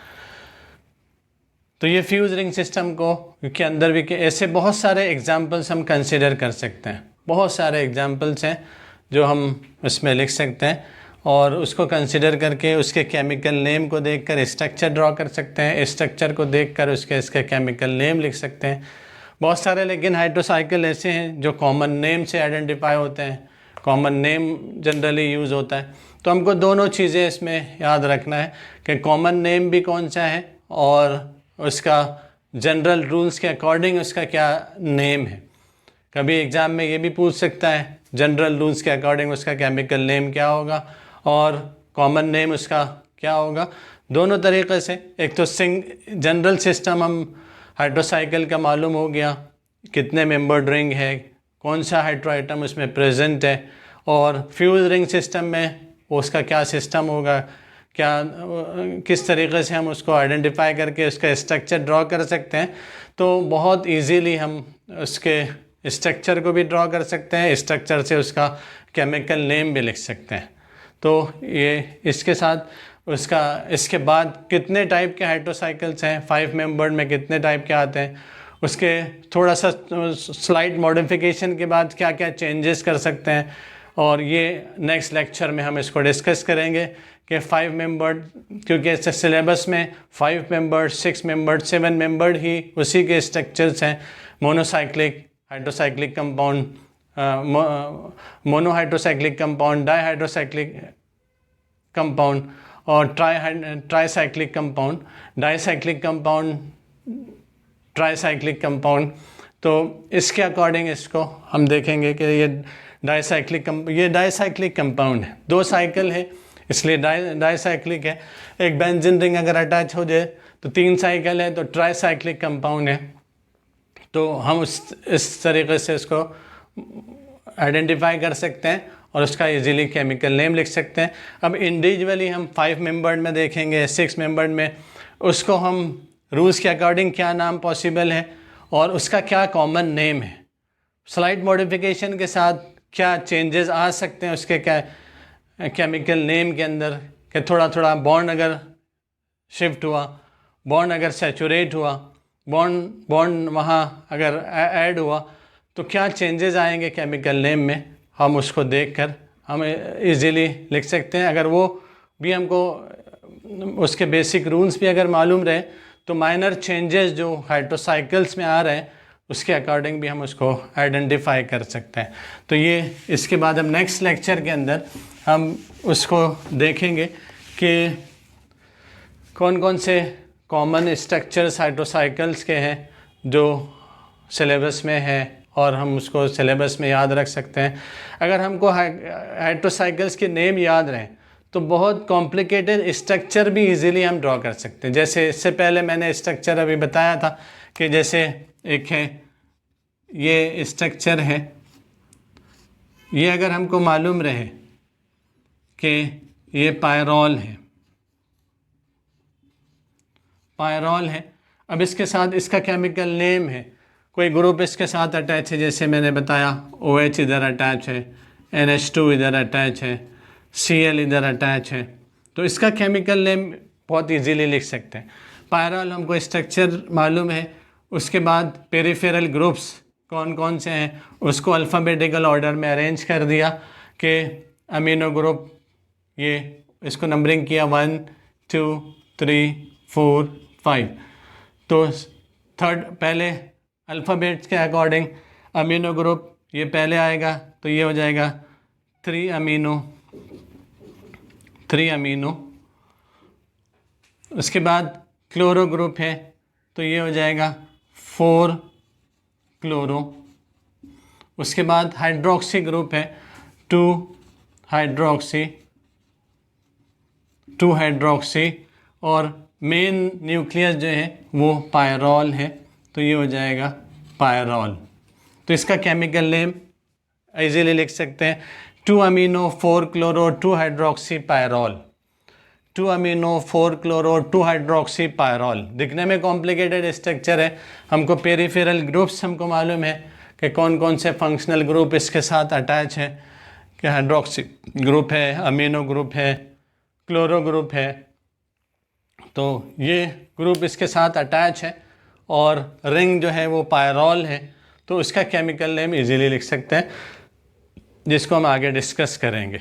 Speaker 1: तो ये फ्यूज रिंग सिस्टम को के अंदर भी ऐसे बहुत सारे एग्जांपल्स हम कंसिडर कर सकते हैं। बहुत सारे एग्जाम्पल्स हैं जो हम इसमें लिख सकते हैं और उसको कंसिडर करके उसके केमिकल नेम को देखकर स्ट्रक्चर ड्रॉ कर सकते हैं, स्ट्रक्चर को देखकर इसके केमिकल नेम लिख सकते हैं। बहुत सारे लेकिन हाइड्रोसाइकिल ऐसे हैं जो कॉमन नेम से आइडेंटिफाई होते हैं, कॉमन नेम जनरली यूज़ होता है। तो हमको दोनों चीज़ें इसमें याद रखना है कि कॉमन नेम भी कौन सा है और उसका जनरल रूल्स के अकॉर्डिंग उसका क्या नेम है। कभी एग्ज़ाम में ये भी पूछ सकता है जनरल रूल्स के अकॉर्डिंग उसका केमिकल नेम क्या होगा और कॉमन नेम उसका क्या होगा। दोनों तरीक़े से, एक तो जनरल सिस्टम हम हाइड्रोसाइकिल का मालूम हो गया, कितने मेंबर्ड रिंग है, कौन सा हाइड्रो आइटम उसमें प्रेजेंट है, और फ्यूज रिंग सिस्टम में उसका क्या सिस्टम होगा, किस तरीके से हम उसको आइडेंटिफाई करके उसका स्ट्रक्चर ड्रॉ कर सकते हैं। तो बहुत इजीली हम उसके स्ट्रक्चर को भी ड्रॉ कर सकते हैं, स्ट्रक्चर से उसका केमिकल नेम भी लिख सकते हैं। तो ये इसके साथ उसका इसके बाद कितने टाइप के हाइड्रोसाइकिल्स हैं, 5 मेंबर्ड में कितने टाइप के आते हैं, उसके थोड़ा सा स्लाइड मॉडिफिकेशन के बाद क्या क्या चेंजेस कर सकते हैं, और ये नेक्स्ट लेक्चर में हम इसको डिस्कस करेंगे कि 5 मेंबर्ड, क्योंकि ऐसे सिलेबस में 5 मेंबर्ड, 6 मेंबर्ड, 7 मेंबर्ड ही उसी के स्ट्रक्चर्स हैं। Monocyclic hydrocyclic compound, monohydrocyclic compound, dihydrocyclic compound और tricyclic compound, dicyclic compound, tricyclic compound. तो इसके अकॉर्डिंग इसको हम देखेंगे कि ये डाईसाइक्लिक कंपाउंड है, 2 साइकिल है इसलिए डाईसाइक्लिक है। एक बेंजीन रिंग अगर अटैच हो जाए तो 3 साइकिल है तो ट्राईसाइक्लिक कंपाउंड है। तो हम इस तरीके से इसको आइडेंटिफाई कर सकते हैं और उसका इजीली केमिकल नेम लिख सकते हैं। अब इंडिविजुअली हम 5 मेंबर्ड में देखेंगे, 6 मेंबर्ड में उसको हम रूल्स के अकॉर्डिंग क्या नाम पॉसिबल है और उसका क्या कॉमन नेम है। स्लाइड मॉडिफिकेशन के साथ क्या चेंजेस आ सकते हैं उसके क्या केमिकल नेम के अंदर, कि थोड़ा थोड़ा बॉन्ड अगर शिफ्ट हुआ, बॉन्ड अगर सैचुरेट हुआ, बॉन्ड वहाँ अगर ऐड हुआ तो क्या चेंजेस आएंगे केमिकल नेम में, हम उसको देखकर हम इजीली लिख सकते हैं। अगर वो भी हमको उसके बेसिक रूल्स भी अगर मालूम रहे तो माइनर चेंजेस जो हाइड्रोसाइकिल्स में आ रहे हैं उसके अकॉर्डिंग भी हम उसको आइडेंटिफाई कर सकते हैं। तो ये इसके बाद हम नेक्स्ट लेक्चर के अंदर हम उसको देखेंगे कि कौन कौन से कॉमन स्ट्रक्चर्स हाइड्रोसाइकिल्स के हैं जो सिलेबस में है और हम उसको सिलेबस में याद रख सकते हैं। अगर हमको हाइड्रोसाइकिल्स के नेम याद रहें तो बहुत कॉम्प्लिकेटेड स्ट्रक्चर भी इजीली हम ड्रॉ कर सकते हैं। जैसे इससे पहले मैंने स्ट्रक्चर अभी बताया था कि जैसे एक है ये स्ट्रक्चर है, ये अगर हमको मालूम रहे कि ये पायरोल है, पायरोल है। अब इसके साथ इसका केमिकल नेम है, कोई ग्रुप इसके साथ अटैच है, जैसे मैंने बताया OH इधर अटैच है, NH2 इधर अटैच है, Cl इधर अटैच है, तो इसका केमिकल नेम बहुत इजीली लिख सकते हैं। पायरोल हमको स्ट्रक्चर मालूम है, उसके बाद पेरिफेरल ग्रुप्स कौन कौन से हैं उसको अल्फ़ाबेटिकल ऑर्डर में अरेंज कर दिया कि अमीनो ग्रुप, ये इसको नंबरिंग किया 1 2 3 4 5। तो थर्ड पहले अल्फ़ाबेट्स के अकॉर्डिंग अमीनो ग्रुप ये पहले आएगा तो ये हो जाएगा 3 अमीनो। उसके बाद क्लोरो ग्रुप है तो ये हो जाएगा 4 क्लोरो। उसके बाद हाइड्रोक्सी ग्रुप है 2 हाइड्रोक्सी और मेन न्यूक्लियस जो है वो पायरोल है तो ये हो जाएगा पायरोल। तो इसका केमिकल नेम इजीली लिख सकते हैं 2 amino 4 chloro 2 hydroxy pyrrole, 2 amino 4 chloro 2 hydroxy pyrrole. दिखने में कॉम्प्लिकेटेड स्ट्रक्चर है, हमको पेरिफेरल ग्रुप्स हमको मालूम है कि कौन कौन से फंक्शनल ग्रुप इसके साथ अटैच है, कि हाइड्रोक्सी ग्रुप है, अमीनो ग्रुप है, क्लोरो ग्रुप है। तो ये ग्रुप इसके साथ अटैच है और रिंग जो है वो पायरोल है। तो उसका केमिकल नेम इजीली लिख सकते हैं, जिसको हम आगे डिस्कस करेंगे।